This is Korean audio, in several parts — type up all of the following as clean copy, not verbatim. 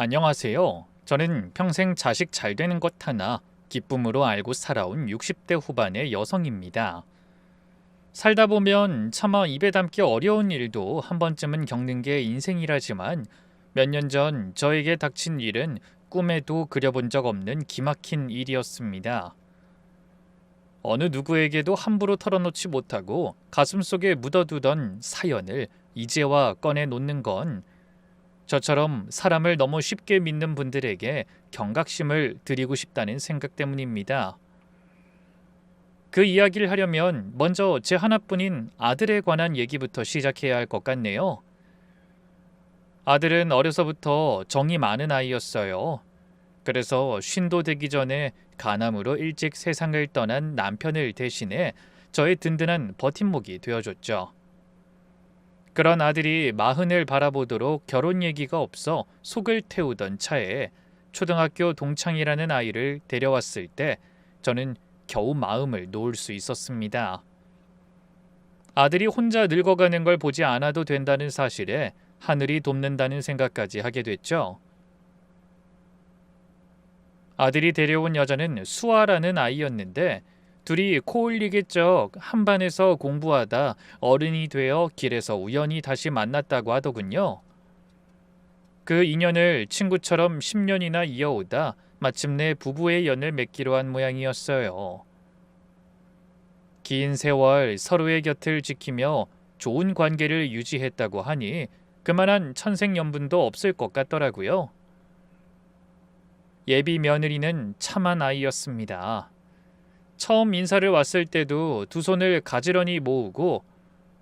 안녕하세요. 저는 평생 자식 잘 되는 것 하나 기쁨으로 알고 살아온 60대 후반의 여성입니다. 살다 보면 차마 입에 담기 어려운 일도 한 번쯤은 겪는 게 인생이라지만 몇 년 전 저에게 닥친 일은 꿈에도 그려본 적 없는 기막힌 일이었습니다. 어느 누구에게도 함부로 털어놓지 못하고 가슴속에 묻어두던 사연을 이제와 꺼내놓는 건 저처럼 사람을 너무 쉽게 믿는 분들에게 경각심을 드리고 싶다는 생각 때문입니다. 그 이야기를 하려면 먼저 제 하나뿐인 아들에 관한 얘기부터 시작해야 할 것 같네요. 아들은 어려서부터 정이 많은 아이였어요. 그래서 쉰도 되기 전에 간암으로 일찍 세상을 떠난 남편을 대신해 저의 든든한 버팀목이 되어줬죠. 그런 아들이 마흔을 바라보도록 결혼 얘기가 없어 속을 태우던 차에 초등학교 동창이라는 아이를 데려왔을 때 저는 겨우 마음을 놓을 수 있었습니다. 아들이 혼자 늙어가는 걸 보지 않아도 된다는 사실에 하늘이 돕는다는 생각까지 하게 됐죠. 아들이 데려온 여자는 수아라는 아이였는데 둘이 코올리겠적 한 반에서 공부하다 어른이 되어 길에서 우연히 다시 만났다고 하더군요. 그 인연을 친구처럼 10년이나 이어오다 마침내 부부의 연을 맺기로 한 모양이었어요. 긴 세월 서로의 곁을 지키며 좋은 관계를 유지했다고 하니 그만한 천생연분도 없을 것 같더라고요. 예비 며느리는 참한 아이였습니다. 처음 인사를 왔을 때도 두 손을 가지런히 모으고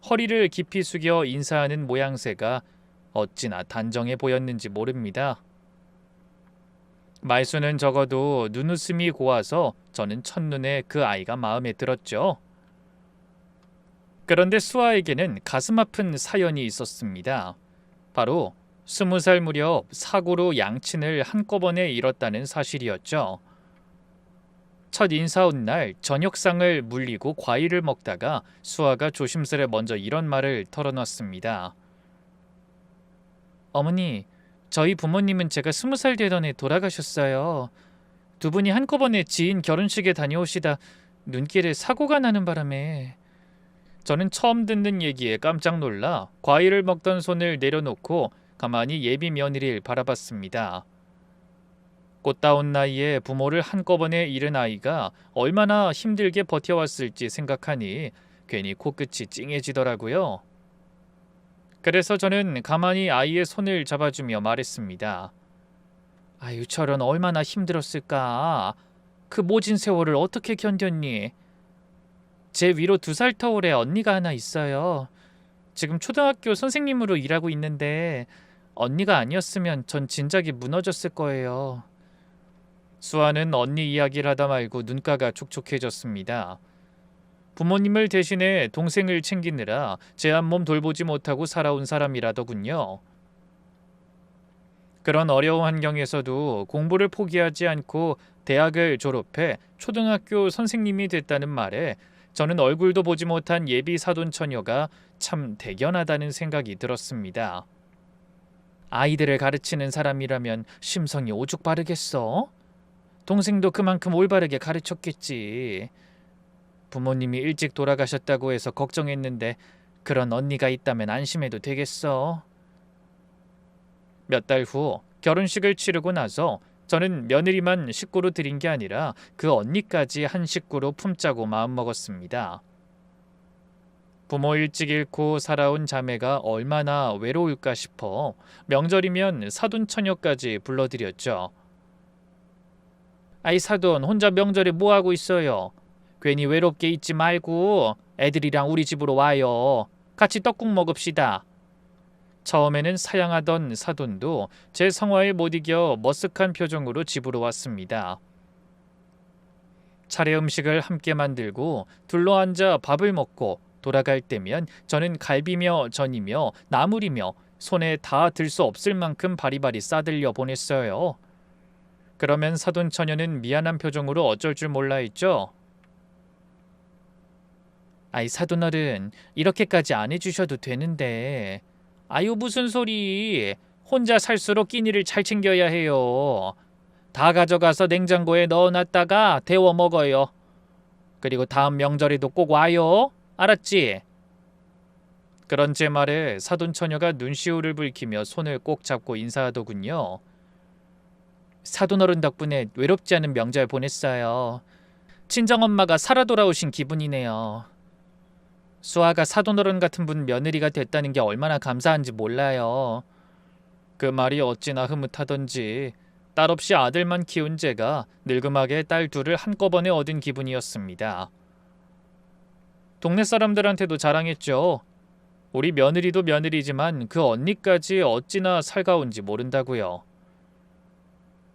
허리를 깊이 숙여 인사하는 모양새가 어찌나 단정해 보였는지 모릅니다. 말수는 적어도 눈웃음이 고와서 저는 첫눈에 그 아이가 마음에 들었죠. 그런데 수아에게는 가슴 아픈 사연이 있었습니다. 바로 20살 무렵 사고로 양친을 한꺼번에 잃었다는 사실이었죠. 첫 인사 온 날 저녁상을 물리고 과일을 먹다가 수아가 조심스레 먼저 이런 말을 털어놨습니다. 어머니, 저희 부모님은 제가 20살 되던 해 돌아가셨어요. 두 분이 한꺼번에 지인 결혼식에 다녀오시다 눈길에 사고가 나는 바람에. 저는 처음 듣는 얘기에 깜짝 놀라 과일을 먹던 손을 내려놓고 가만히 예비 며느리를 바라봤습니다. 꽃다운 나이에 부모를 한꺼번에 잃은 아이가 얼마나 힘들게 버텨왔을지 생각하니 괜히 코끝이 찡해지더라고요. 그래서 저는 가만히 아이의 손을 잡아주며 말했습니다. 아유, 저런 얼마나 힘들었을까. 그 모진 세월을 어떻게 견뎠니? 제 위로 2살 터울의 언니가 하나 있어요. 지금 초등학교 선생님으로 일하고 있는데 언니가 아니었으면 전 진작에 무너졌을 거예요. 수아는 언니 이야기를 하다 말고 눈가가 촉촉해졌습니다. 부모님을 대신해 동생을 챙기느라 제 한 몸 돌보지 못하고 살아온 사람이라더군요. 그런 어려운 환경에서도 공부를 포기하지 않고 대학을 졸업해 초등학교 선생님이 됐다는 말에 저는 얼굴도 보지 못한 예비 사돈 처녀가 참 대견하다는 생각이 들었습니다. 아이들을 가르치는 사람이라면 심성이 오죽 바르겠어? 동생도 그만큼 올바르게 가르쳤겠지. 부모님이 일찍 돌아가셨다고 해서 걱정했는데 그런 언니가 있다면 안심해도 되겠어. 몇 달 후 결혼식을 치르고 나서 저는 며느리만 식구로 들인 게 아니라 그 언니까지 한 식구로 품자고 마음먹었습니다. 부모 일찍 잃고 살아온 자매가 얼마나 외로울까 싶어 명절이면 사돈 처녀까지 불러들였죠. 아이 사돈, 혼자 명절에 뭐하고 있어요? 괜히 외롭게 있지 말고 애들이랑 우리 집으로 와요. 같이 떡국 먹읍시다. 처음에는 사양하던 사돈도 제 성화에 못 이겨 머쓱한 표정으로 집으로 왔습니다. 차례 음식을 함께 만들고 둘러앉아 밥을 먹고 돌아갈 때면 저는 갈비며 전이며 나물이며 손에 다 들 수 없을 만큼 바리바리 싸들려 보냈어요. 그러면 사돈 처녀는 미안한 표정으로 어쩔 줄 몰라 했죠. 아이 사돈어른, 이렇게까지 안 해주셔도 되는데. 아유 무슨 소리. 혼자 살수록 끼니를 잘 챙겨야 해요. 다 가져가서 냉장고에 넣어놨다가 데워 먹어요. 그리고 다음 명절에도 꼭 와요. 알았지? 그런 제 말에 사돈처녀가 눈시울을 붉히며 손을 꼭 잡고 인사하더군요. 사돈어른 덕분에 외롭지 않은 명절 보냈어요. 친정엄마가 살아 돌아오신 기분이네요. 수아가 사돈어른 같은 분 며느리가 됐다는 게 얼마나 감사한지 몰라요. 그 말이 어찌나 흐뭇하던지 딸 없이 아들만 키운 제가 늙음하게 딸 둘을 한꺼번에 얻은 기분이었습니다. 동네 사람들한테도 자랑했죠. 우리 며느리도 며느리지만 그 언니까지 어찌나 살가운지 모른다고요.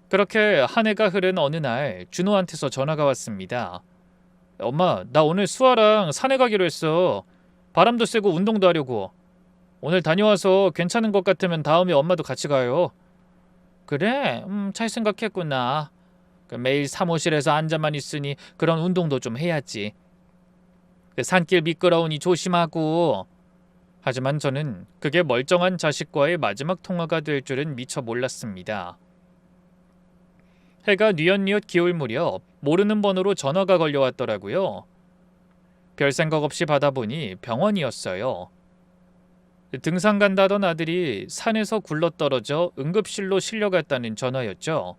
그렇게 한 해가 흐른 어느 날 준호한테서 전화가 왔습니다. 엄마, 나 오늘 수아랑 산에 가기로 했어. 바람도 쐬고 운동도 하려고. 오늘 다녀와서 괜찮은 것 같으면 다음에 엄마도 같이 가요. 그래? 잘 생각했구나. 매일 사무실에서 앉아만 있으니 그런 운동도 좀 해야지. 그 산길 미끄러우니 조심하고. 하지만 저는 그게 멀쩡한 자식과의 마지막 통화가 될 줄은 미처 몰랐습니다. 해가 뉘엿뉘엿 기울 무렵 모르는 번호로 전화가 걸려왔더라고요. 별 생각 없이 받아보니 병원이었어요. 등산 간다던 아들이 산에서 굴러떨어져 응급실로 실려갔다는 전화였죠.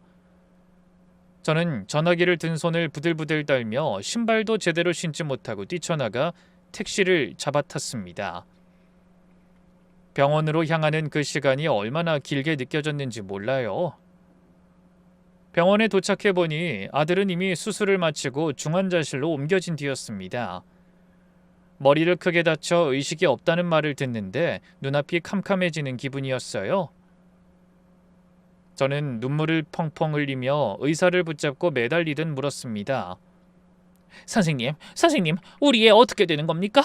저는 전화기를 든 손을 부들부들 떨며 신발도 제대로 신지 못하고 뛰쳐나가 택시를 잡아탔습니다. 병원으로 향하는 그 시간이 얼마나 길게 느껴졌는지 몰라요. 병원에 도착해보니 아들은 이미 수술을 마치고 중환자실로 옮겨진 뒤였습니다. 머리를 크게 다쳐 의식이 없다는 말을 듣는데 눈앞이 캄캄해지는 기분이었어요. 저는 눈물을 펑펑 흘리며 의사를 붙잡고 매달리듯 물었습니다. 선생님, 우리 애 어떻게 되는 겁니까?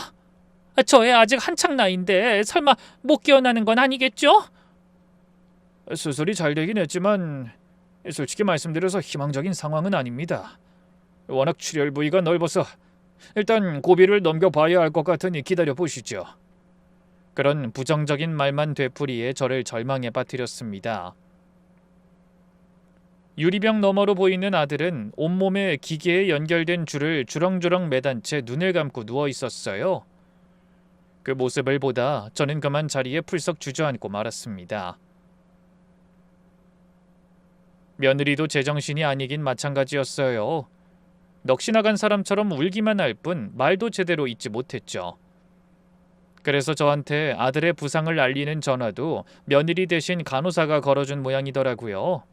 저 애 아직 한창 나이인데 설마 못 깨어나는 건 아니겠죠? 수술이 잘 되긴 했지만 솔직히 말씀드려서 희망적인 상황은 아닙니다. 워낙 출혈 부위가 넓어서 일단 고비를 넘겨봐야 할 것 같으니 기다려보시죠. 그런 부정적인 말만 되풀이해 저를 절망에 빠뜨렸습니다. 유리병 너머로 보이는 아들은 온몸에 기계에 연결된 줄을 주렁주렁 매단 채 눈을 감고 누워 있었어요. 그 모습을 보다 저는 그만 자리에 풀썩 주저앉고 말았습니다. 며느리도 제정신이 아니긴 마찬가지였어요. 넋이 나간 사람처럼 울기만 할 뿐 말도 제대로 잇지 못했죠. 그래서 저한테 아들의 부상을 알리는 전화도 며느리 대신 간호사가 걸어준 모양이더라고요.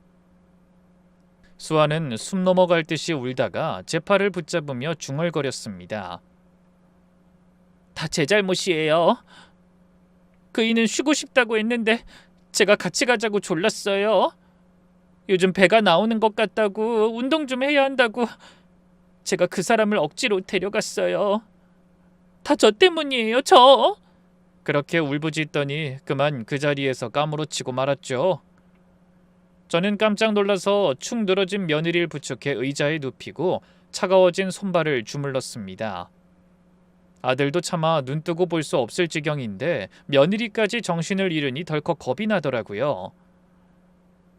수아는 숨 넘어갈 듯이 울다가 제 팔을 붙잡으며 중얼거렸습니다. 다 제 잘못이에요. 그이는 쉬고 싶다고 했는데 제가 같이 가자고 졸랐어요. 요즘 배가 나오는 것 같다고 운동 좀 해야 한다고 제가 그 사람을 억지로 데려갔어요. 다 저 때문이에요, 저. 그렇게 울부짖더니 그만 그 자리에서 까무러치고 말았죠. 저는 깜짝 놀라서 축 늘어진 며느리를 부축해 의자에 눕히고 차가워진 손발을 주물렀습니다. 아들도 차마 눈뜨고 볼 수 없을 지경인데 며느리까지 정신을 잃으니 덜컥 겁이 나더라고요.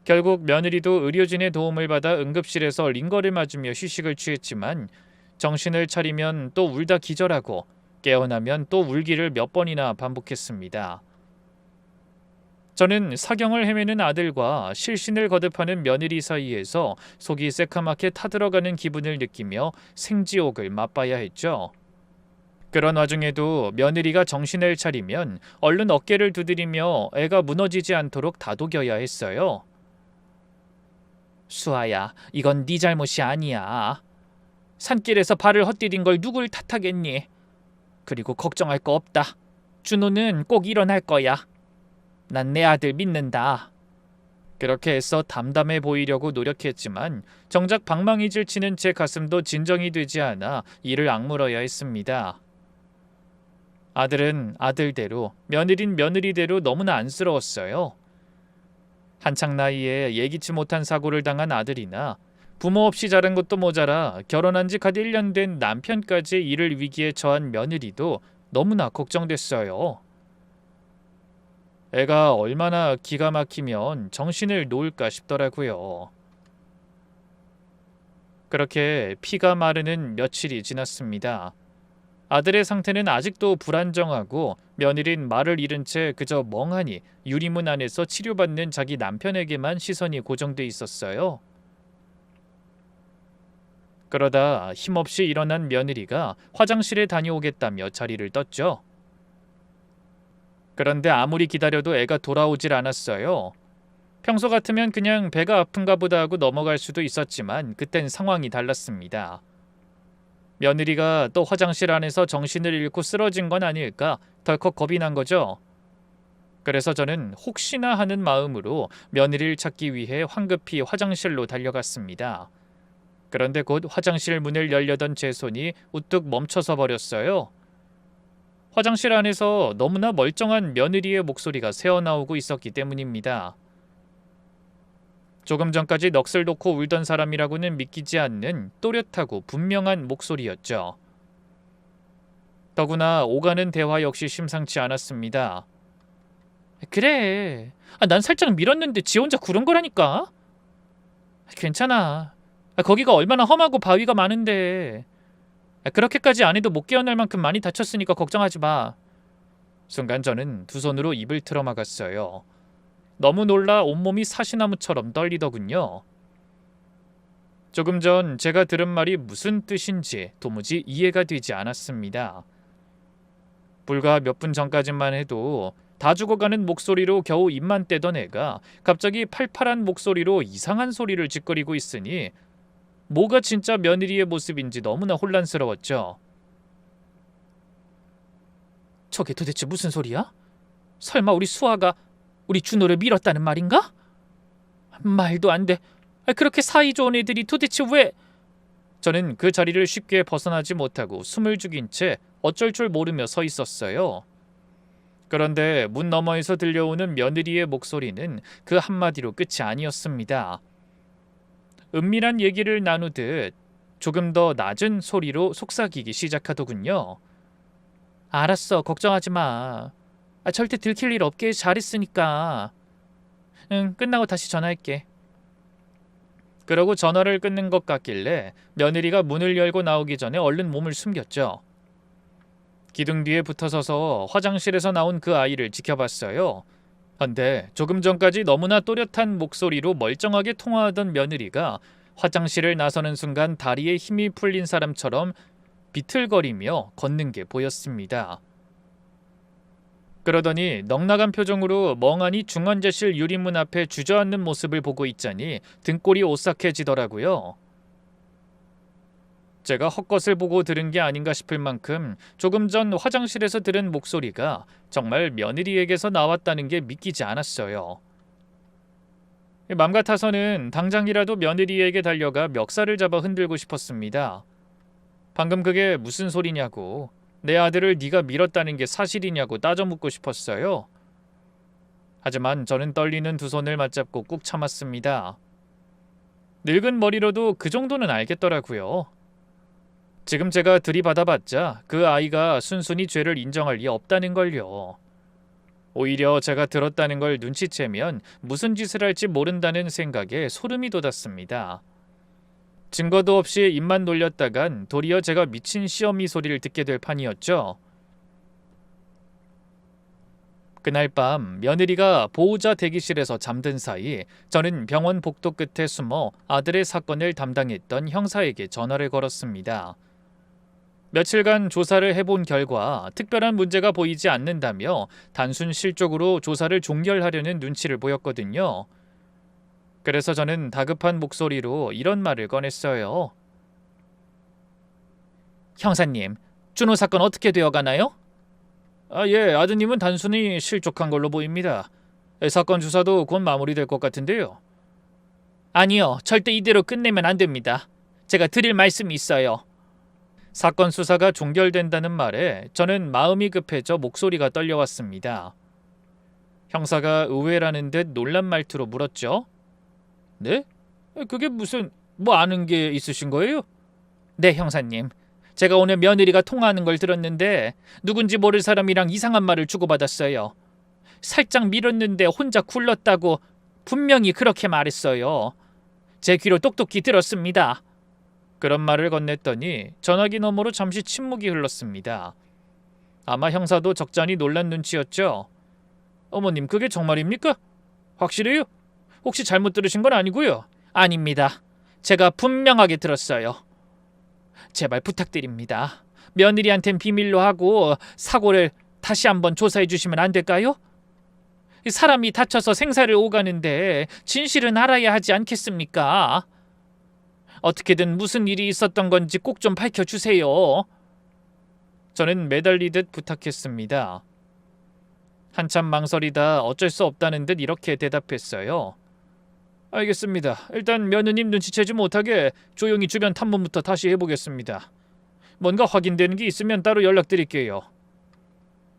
결국 며느리도 의료진의 도움을 받아 응급실에서 링거를 맞으며 휴식을 취했지만 정신을 차리면 또 울다 기절하고 깨어나면 또 울기를 몇 번이나 반복했습니다. 저는 사경을 헤매는 아들과 실신을 거듭하는 며느리 사이에서 속이 새카맣게 타들어가는 기분을 느끼며 생지옥을 맛봐야 했죠. 그런 와중에도 며느리가 정신을 차리면 얼른 어깨를 두드리며 애가 무너지지 않도록 다독여야 했어요. 수아야, 이건 네 잘못이 아니야. 산길에서 발을 헛디딘 걸 누굴 탓하겠니? 그리고 걱정할 거 없다. 준호는 꼭 일어날 거야. 난 내 아들 믿는다. 그렇게 애써 담담해 보이려고 노력했지만 정작 방망이 질치는 제 가슴도 진정이 되지 않아 이를 악물어야 했습니다. 아들은 아들대로, 며느린 며느리대로 너무나 안쓰러웠어요. 한창 나이에 예기치 못한 사고를 당한 아들이나 부모 없이 자란 것도 모자라 결혼한 지 갓 1년 된 남편까지 이를 위기에 처한 며느리도 너무나 걱정됐어요. 애가 얼마나 기가 막히면 정신을 놓을까 싶더라고요. 그렇게 피가 마르는 며칠이 지났습니다. 아들의 상태는 아직도 불안정하고 며느린 말을 잃은 채 그저 멍하니 유리문 안에서 치료받는 자기 남편에게만 시선이 고정돼 있었어요. 그러다 힘없이 일어난 며느리가 화장실에 다녀오겠다며 자리를 떴죠. 그런데 아무리 기다려도 애가 돌아오질 않았어요. 평소 같으면 그냥 배가 아픈가 보다 하고 넘어갈 수도 있었지만 그땐 상황이 달랐습니다. 며느리가 또 화장실 안에서 정신을 잃고 쓰러진 건 아닐까 덜컥 겁이 난 거죠. 그래서 저는 혹시나 하는 마음으로 며느리를 찾기 위해 황급히 화장실로 달려갔습니다. 그런데 곧 화장실 문을 열려던 제 손이 우뚝 멈춰서 버렸어요. 화장실 안에서 너무나 멀쩡한 며느리의 목소리가 새어나오고 있었기 때문입니다. 조금 전까지 넋을 놓고 울던 사람이라고는 믿기지 않는 또렷하고 분명한 목소리였죠. 더구나 오가는 대화 역시 심상치 않았습니다. 그래, 난 살짝 밀었는데 지 혼자 구른 거라니까. 괜찮아. 거기가 얼마나 험하고 바위가 많은데. 그렇게까지 안 해도 못 깨어날 만큼 많이 다쳤으니까 걱정하지 마. 순간 저는 두 손으로 입을 틀어막았어요. 너무 놀라 온몸이 사시나무처럼 떨리더군요. 조금 전 제가 들은 말이 무슨 뜻인지 도무지 이해가 되지 않았습니다. 불과 몇 분 전까지만 해도 다 죽어가는 목소리로 겨우 입만 떼던 애가 갑자기 팔팔한 목소리로 이상한 소리를 짓거리고 있으니 뭐가 진짜 며느리의 모습인지 너무나 혼란스러웠죠. 저게 도대체 무슨 소리야? 설마 우리 수아가 우리 준호를 밀었다는 말인가? 말도 안 돼. 그렇게 사이 좋은 애들이 도대체 왜... 저는 그 자리를 쉽게 벗어나지 못하고 숨을 죽인 채 어쩔 줄 모르며 서 있었어요. 그런데 문 너머에서 들려오는 며느리의 목소리는 그 한마디로 끝이 아니었습니다. 은밀한 얘기를 나누듯 조금 더 낮은 소리로 속삭이기 시작하더군요. 알았어, 걱정하지 마. 절대 들킬 일 없게 잘했으니까. 응, 끝나고 다시 전화할게. 그러고 전화를 끊는 것 같길래 며느리가 문을 열고 나오기 전에 얼른 몸을 숨겼죠. 기둥 뒤에 붙어서서 화장실에서 나온 그 아이를 지켜봤어요. 근데 조금 전까지 너무나 또렷한 목소리로 멀쩡하게 통화하던 며느리가 화장실을 나서는 순간 다리에 힘이 풀린 사람처럼 비틀거리며 걷는 게 보였습니다. 그러더니 넉나간 표정으로 멍하니 중환자실 유리문 앞에 주저앉는 모습을 보고 있자니 등골이 오싹해지더라고요. 제가 헛것을 보고 들은 게 아닌가 싶을 만큼 조금 전 화장실에서 들은 목소리가 정말 며느리에게서 나왔다는 게 믿기지 않았어요. 맘 같아서는 당장이라도 며느리에게 달려가 멱살을 잡아 흔들고 싶었습니다. 방금 그게 무슨 소리냐고, 내 아들을 네가 밀었다는 게 사실이냐고 따져 묻고 싶었어요. 하지만 저는 떨리는 두 손을 맞잡고 꾹 참았습니다. 늙은 머리로도 그 정도는 알겠더라고요. 지금 제가 들이받아봤자 그 아이가 순순히 죄를 인정할 리 없다는 걸요. 오히려 제가 들었다는 걸 눈치채면 무슨 짓을 할지 모른다는 생각에 소름이 돋았습니다. 증거도 없이 입만 놀렸다간 도리어 제가 미친 시어미 소리를 듣게 될 판이었죠. 그날 밤 며느리가 보호자 대기실에서 잠든 사이 저는 병원 복도 끝에 숨어 아들의 사건을 담당했던 형사에게 전화를 걸었습니다. 며칠간 조사를 해본 결과 특별한 문제가 보이지 않는다며 단순 실족으로 조사를 종결하려는 눈치를 보였거든요. 그래서 저는 다급한 목소리로 이런 말을 꺼냈어요. 형사님, 준호 사건 어떻게 되어가나요? 예, 아드님은 단순히 실족한 걸로 보입니다. 사건 조사도 곧 마무리될 것 같은데요. 아니요, 절대 이대로 끝내면 안 됩니다. 제가 드릴 말씀이 있어요. 사건 수사가 종결된다는 말에 저는 마음이 급해져 목소리가 떨려왔습니다. 형사가 의외라는 듯 놀란 말투로 물었죠. 네? 그게 무슨 아는 게 있으신 거예요? 네, 형사님. 제가 오늘 며느리가 통화하는 걸 들었는데 누군지 모를 사람이랑 이상한 말을 주고받았어요. 살짝 밀었는데 혼자 굴렀다고 분명히 그렇게 말했어요. 제 귀로 똑똑히 들었습니다. 그런 말을 건넸더니 전화기 너머로 잠시 침묵이 흘렀습니다. 아마 형사도 적잖이 놀란 눈치였죠. 어머님, 그게 정말입니까? 확실해요? 혹시 잘못 들으신 건 아니고요? 아닙니다. 제가 분명하게 들었어요. 제발 부탁드립니다. 며느리한텐 비밀로 하고 사고를 다시 한번 조사해 주시면 안 될까요? 사람이 다쳐서 생사를 오가는데 진실은 알아야 하지 않겠습니까? 어떻게든 무슨 일이 있었던 건지 꼭 좀 밝혀주세요. 저는 매달리듯 부탁했습니다. 한참 망설이다 어쩔 수 없다는 듯 이렇게 대답했어요. 알겠습니다. 일단 며느님 눈치채지 못하게 조용히 주변 탐문부터 다시 해보겠습니다. 뭔가 확인되는 게 있으면 따로 연락드릴게요.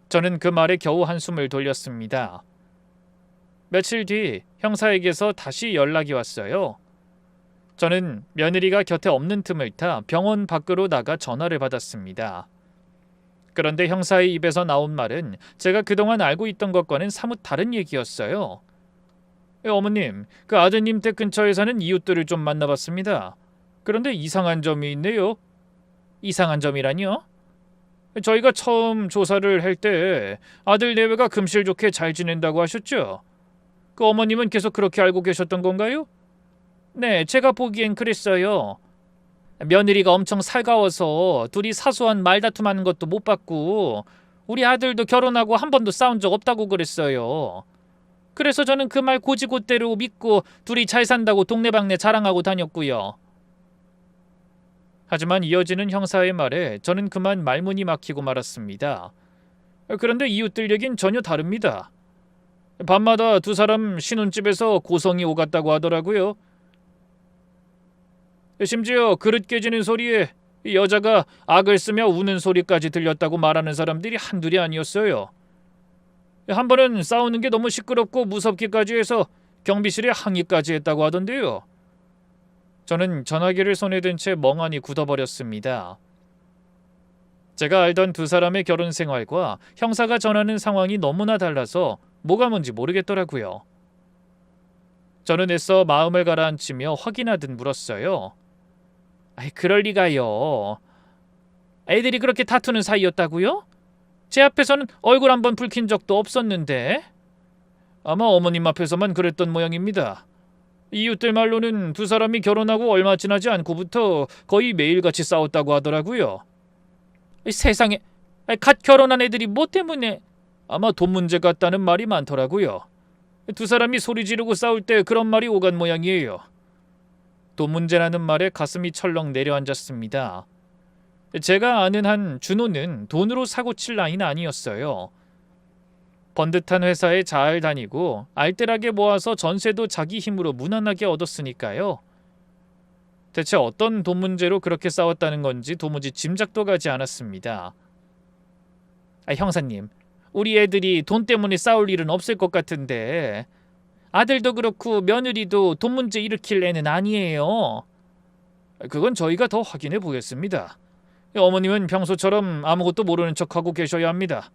저는 그 말에 겨우 한숨을 돌렸습니다. 며칠 뒤 형사에게서 다시 연락이 왔어요. 저는 며느리가 곁에 없는 틈을 타 병원 밖으로 나가 전화를 받았습니다. 그런데 형사의 입에서 나온 말은 제가 그동안 알고 있던 것과는 사뭇 다른 얘기였어요. 어머님, 그 아드님 댁 근처에 사는 이웃들을 좀 만나봤습니다. 그런데 이상한 점이 있네요. 이상한 점이라니요? 저희가 처음 조사를 할 때 아들 내외가 금실 좋게 잘 지낸다고 하셨죠? 그 어머님은 계속 그렇게 알고 계셨던 건가요? 네, 제가 보기엔 그랬어요. 며느리가 엄청 살가워서 둘이 사소한 말다툼하는 것도 못 봤고 우리 아들도 결혼하고 한 번도 싸운 적 없다고 그랬어요. 그래서 저는 그 말 고지고대로 믿고 둘이 잘 산다고 동네방네 자랑하고 다녔고요. 하지만 이어지는 형사의 말에 저는 그만 말문이 막히고 말았습니다. 그런데 이웃들 얘긴 전혀 다릅니다. 밤마다 두 사람 신혼집에서 고성이 오갔다고 하더라고요. 심지어 그릇 깨지는 소리에 여자가 악을 쓰며 우는 소리까지 들렸다고 말하는 사람들이 한둘이 아니었어요. 한 번은 싸우는 게 너무 시끄럽고 무섭기까지 해서 경비실에 항의까지 했다고 하던데요. 저는 전화기를 손에 든 채 멍하니 굳어버렸습니다. 제가 알던 두 사람의 결혼 생활과 형사가 전하는 상황이 너무나 달라서 뭐가 뭔지 모르겠더라고요. 저는 애써 마음을 가라앉히며 확인하듯 물었어요. 아이, 그럴 리가요. 애들이 그렇게 다투는 사이였다고요? 제 앞에서는 얼굴 한번 붉힌 적도 없었는데. 아마 어머님 앞에서만 그랬던 모양입니다. 이웃들 말로는 두 사람이 결혼하고 얼마 지나지 않고부터 거의 매일같이 싸웠다고 하더라고요. 세상에, 갓 결혼한 애들이 뭐 때문에? 아마 돈 문제 같다는 말이 많더라고요. 두 사람이 소리 지르고 싸울 때 그런 말이 오간 모양이에요. 돈 문제라는 말에 가슴이 철렁 내려앉았습니다. 제가 아는 한 준호는 돈으로 사고 칠 나이는 아니었어요. 번듯한 회사에 잘 다니고 알뜰하게 모아서 전세도 자기 힘으로 무난하게 얻었으니까요. 대체 어떤 돈 문제로 그렇게 싸웠다는 건지 도무지 짐작도 가지 않았습니다. 형사님, 우리 애들이 돈 때문에 싸울 일은 없을 것 같은데 아들도 그렇고 며느리도 돈 문제 일으킬 애는 아니에요. 그건 저희가 더 확인해 보겠습니다. 어머님은 평소처럼 아무것도 모르는 척하고 계셔야 합니다.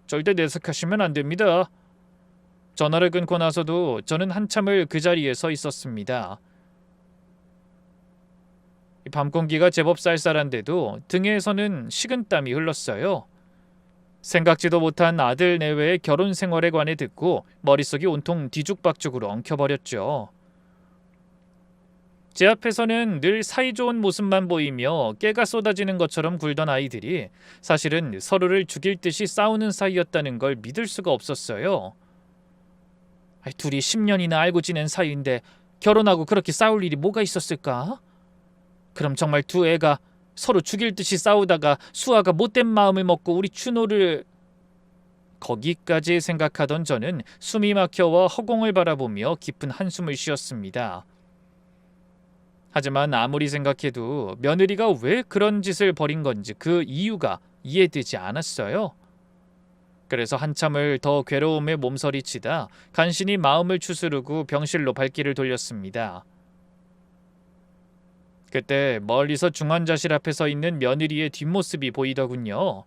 절대 내색하시면 안 됩니다. 전화를 끊고 나서도 저는 한참을 그 자리에 서 있었습니다. 밤 공기가 제법 쌀쌀한데도 등에서는 식은땀이 흘렀어요. 생각지도 못한 아들 내외의 결혼 생활에 관해 듣고 머릿속이 온통 뒤죽박죽으로 엉켜버렸죠. 제 앞에서는 늘 사이좋은 모습만 보이며 깨가 쏟아지는 것처럼 굴던 아이들이 사실은 서로를 죽일 듯이 싸우는 사이였다는 걸 믿을 수가 없었어요. 둘이 10년이나 알고 지낸 사이인데 결혼하고 그렇게 싸울 일이 뭐가 있었을까? 그럼 정말 두 애가 서로 죽일 듯이 싸우다가 수아가 못된 마음을 먹고 우리 준호를... 거기까지 생각하던 저는 숨이 막혀와 허공을 바라보며 깊은 한숨을 쉬었습니다. 하지만 아무리 생각해도 며느리가 왜 그런 짓을 벌인 건지 그 이유가 이해되지 않았어요. 그래서 한참을 더 괴로움에 몸서리치다 간신히 마음을 추스르고 병실로 발길을 돌렸습니다. 그때 멀리서 중환자실 앞에 서 있는 며느리의 뒷모습이 보이더군요.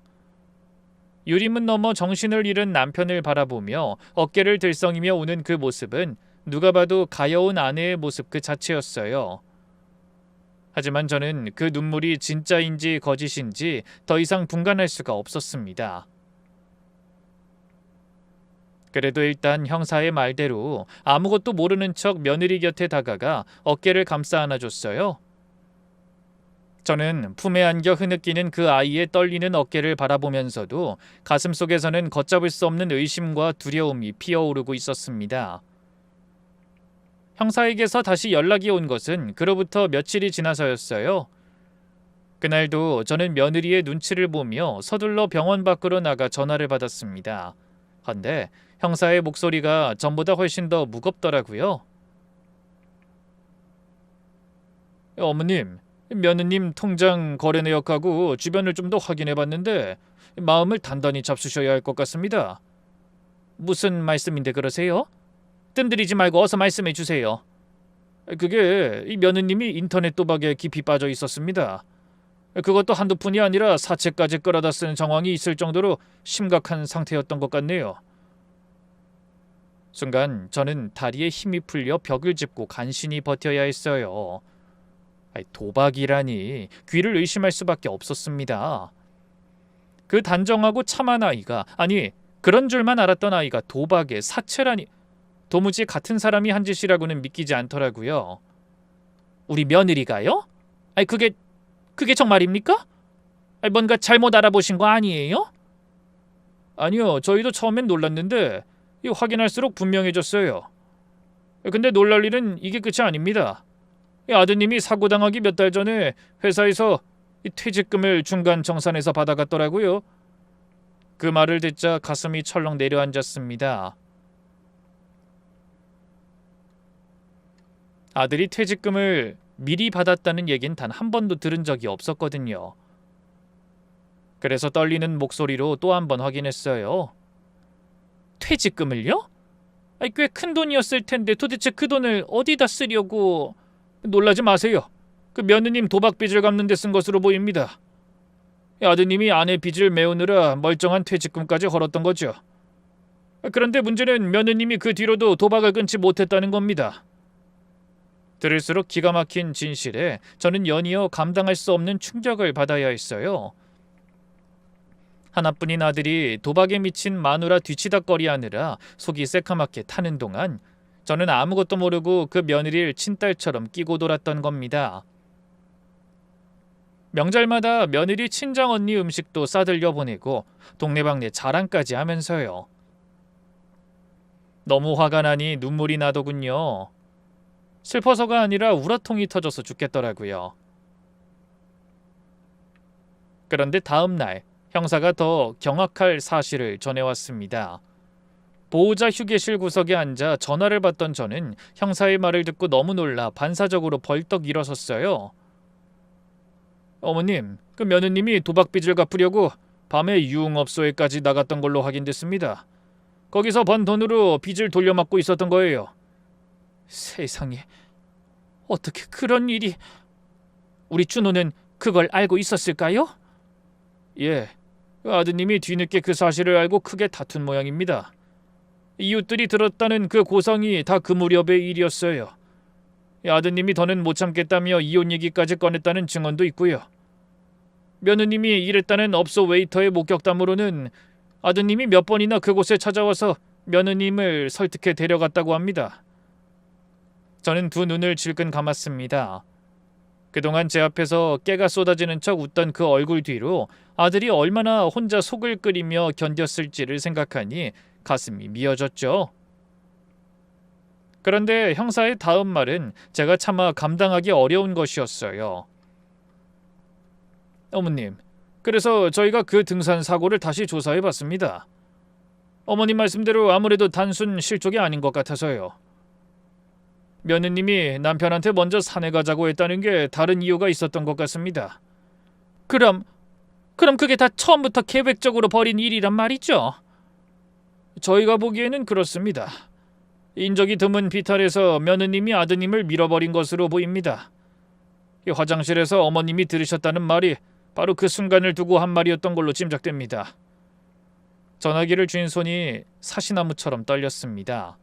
유림문 너머 정신을 잃은 남편을 바라보며 어깨를 들썩이며 우는 그 모습은 누가 봐도 가여운 아내의 모습 그 자체였어요. 하지만 저는 그 눈물이 진짜인지 거짓인지 더 이상 분간할 수가 없었습니다. 그래도 일단 형사의 말대로 아무것도 모르는 척 며느리 곁에 다가가 어깨를 감싸 안아줬어요. 저는 품에 안겨 흐느끼는 그 아이의 떨리는 어깨를 바라보면서도 가슴속에서는 걷잡을 수 없는 의심과 두려움이 피어오르고 있었습니다. 형사에게서 다시 연락이 온 것은 그로부터 며칠이 지나서였어요. 그날도 저는 며느리의 눈치를 보며 서둘러 병원 밖으로 나가 전화를 받았습니다. 헌데 형사의 목소리가 전보다 훨씬 더 무겁더라고요. 어머님, 며느님 통장 거래 내역하고 주변을 좀 더 확인해봤는데 마음을 단단히 잡수셔야 할 것 같습니다. 무슨 말씀인데 그러세요? 뜸들이지 말고 어서 말씀해 주세요. 그게 이 며느님이 인터넷 도박에 깊이 빠져 있었습니다. 그것도 한두 푼이 아니라 사채까지 끌어다 쓰는 정황이 있을 정도로 심각한 상태였던 것 같네요. 순간 저는 다리에 힘이 풀려 벽을 짚고 간신히 버텨야 했어요. 도박이라니 귀를 의심할 수밖에 없었습니다. 그 단정하고 참한 아이가, 아니 그런 줄만 알았던 아이가 도박에 사채라니, 도무지 같은 사람이 한 짓이라고는 믿기지 않더라고요. 우리 며느리가요? 그게 정말입니까? 뭔가 잘못 알아보신 거 아니에요? 아니요, 저희도 처음엔 놀랐는데 확인할수록 분명해졌어요. 근데 놀랄 일은 이게 끝이 아닙니다. 아드님이 사고당하기 몇 달 전에 회사에서 퇴직금을 중간 정산해서 받아갔더라고요. 그 말을 듣자 가슴이 철렁 내려앉았습니다. 아들이 퇴직금을 미리 받았다는 얘긴 단 한 번도 들은 적이 없었거든요. 그래서 떨리는 목소리로 또 한 번 확인했어요. 퇴직금을요? 꽤 큰 돈이었을 텐데 도대체 그 돈을 어디다 쓰려고... 놀라지 마세요. 그 며느님 도박 빚을 갚는 데 쓴 것으로 보입니다. 아드님이 아내 빚을 메우느라 멀쩡한 퇴직금까지 헐었던 거죠. 그런데 문제는 며느님이 그 뒤로도 도박을 끊지 못했다는 겁니다. 들을수록 기가 막힌 진실에 저는 연이어 감당할 수 없는 충격을 받아야 했어요. 하나뿐인 아들이 도박에 미친 마누라 뒤치다꺼리하느라 속이 새카맣게 타는 동안 저는 아무것도 모르고 그 며느리를 친딸처럼 끼고 돌았던 겁니다. 명절마다 며느리 친정언니 음식도 싸들려 보내고 동네방네 자랑까지 하면서요. 너무 화가 나니 눈물이 나더군요. 슬퍼서가 아니라 우라통이 터져서 죽겠더라고요. 그런데 다음 날 형사가 더 경악할 사실을 전해왔습니다. 보호자 휴게실 구석에 앉아 전화를 받던 저는 형사의 말을 듣고 너무 놀라 반사적으로 벌떡 일어섰어요. 어머님, 그 며느님이 도박 빚을 갚으려고 밤에 유흥업소에까지 나갔던 걸로 확인됐습니다. 거기서 번 돈으로 빚을 돌려막고 있었던 거예요. 세상에, 어떻게 그런 일이... 우리 준호는 그걸 알고 있었을까요? 예, 아드님이 뒤늦게 그 사실을 알고 크게 다툰 모양입니다. 이웃들이 들었다는 그 고성이 다 그 무렵의 일이었어요. 아드님이 더는 못 참겠다며 이혼 얘기까지 꺼냈다는 증언도 있고요. 며느님이 일했다는 업소 웨이터의 목격담으로는 아드님이 몇 번이나 그곳에 찾아와서 며느님을 설득해 데려갔다고 합니다. 저는 두 눈을 질끈 감았습니다. 그동안 제 앞에서 깨가 쏟아지는 척 웃던 그 얼굴 뒤로 아들이 얼마나 혼자 속을 끓이며 견뎠을지를 생각하니 가슴이 미어졌죠. 그런데 형사의 다음 말은 제가 차마 감당하기 어려운 것이었어요. 어머님, 그래서 저희가 그 등산 사고를 다시 조사해봤습니다. 어머님 말씀대로 아무래도 단순 실족이 아닌 것 같아서요. 며느님이 남편한테 먼저 산에 가자고 했다는 게 다른 이유가 있었던 것 같습니다. 그럼 그게 다 처음부터 계획적으로 벌인 일이란 말이죠? 저희가 보기에는 그렇습니다. 인적이 드문 비탈에서 며느님이 아드님을 밀어버린 것으로 보입니다. 화장실에서 어머님이 들으셨다는 말이 바로 그 순간을 두고 한 말이었던 걸로 짐작됩니다. 전화기를 쥔 손이 사시나무처럼 떨렸습니다.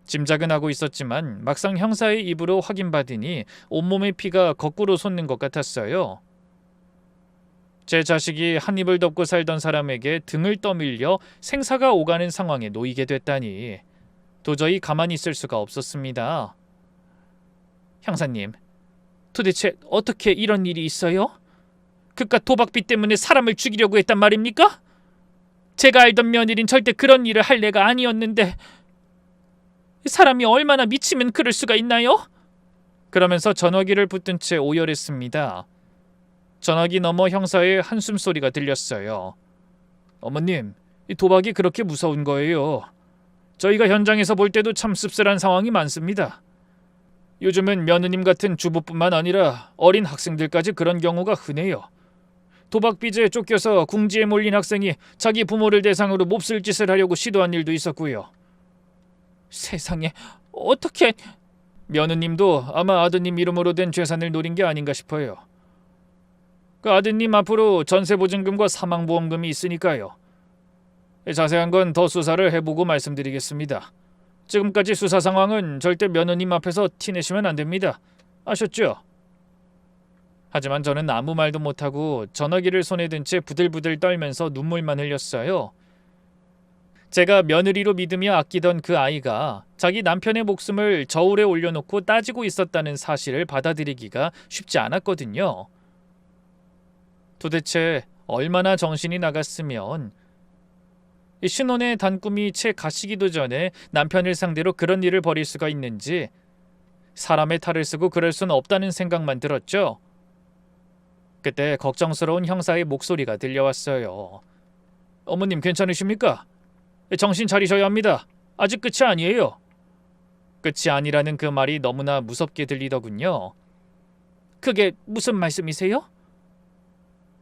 짐작은 하고 있었지만 막상 형사의 입으로 확인받으니 온몸의 피가 거꾸로 솟는 것 같았어요. 제 자식이 한 입을 덮고 살던 사람에게 등을 떠밀려 생사가 오가는 상황에 놓이게 됐다니 도저히 가만히 있을 수가 없었습니다. 형사님, 도대체 어떻게 이런 일이 있어요? 그깟 도박비 때문에 사람을 죽이려고 했단 말입니까? 제가 알던 며느린 절대 그런 일을 할 애가 아니었는데 사람이 얼마나 미치면 그럴 수가 있나요? 그러면서 전화기를 붙든 채 오열했습니다. 전화기 너머 형사의 한숨 소리가 들렸어요. 어머님, 이 도박이 그렇게 무서운 거예요. 저희가 현장에서 볼 때도 참 씁쓸한 상황이 많습니다. 요즘은 며느님 같은 주부뿐만 아니라 어린 학생들까지 그런 경우가 흔해요. 도박 빚에 쫓겨서 궁지에 몰린 학생이 자기 부모를 대상으로 몹쓸 짓을 하려고 시도한 일도 있었고요. 세상에, 어떻게... 며느님도 아마 아드님 이름으로 된 재산을 노린 게 아닌가 싶어요. 그 아드님 앞으로 전세보증금과 사망보험금이 있으니까요. 자세한 건 더 수사를 해보고 말씀드리겠습니다. 지금까지 수사 상황은 절대 며느님 앞에서 티내시면 안 됩니다. 아셨죠? 하지만 저는 아무 말도 못하고 전화기를 손에 든 채 부들부들 떨면서 눈물만 흘렸어요. 제가 며느리로 믿으며 아끼던 그 아이가 자기 남편의 목숨을 저울에 올려놓고 따지고 있었다는 사실을 받아들이기가 쉽지 않았거든요. 도대체 얼마나 정신이 나갔으면 이 신혼의 단꿈이 채 가시기도 전에 남편을 상대로 그런 일을 벌일 수가 있는지 사람의 탈을 쓰고 그럴 수는 없다는 생각만 들었죠. 그때 걱정스러운 형사의 목소리가 들려왔어요. 어머님 괜찮으십니까? 정신 차리셔야 합니다. 아직 끝이 아니에요. 끝이 아니라는 그 말이 너무나 무섭게 들리더군요. 그게 무슨 말씀이세요?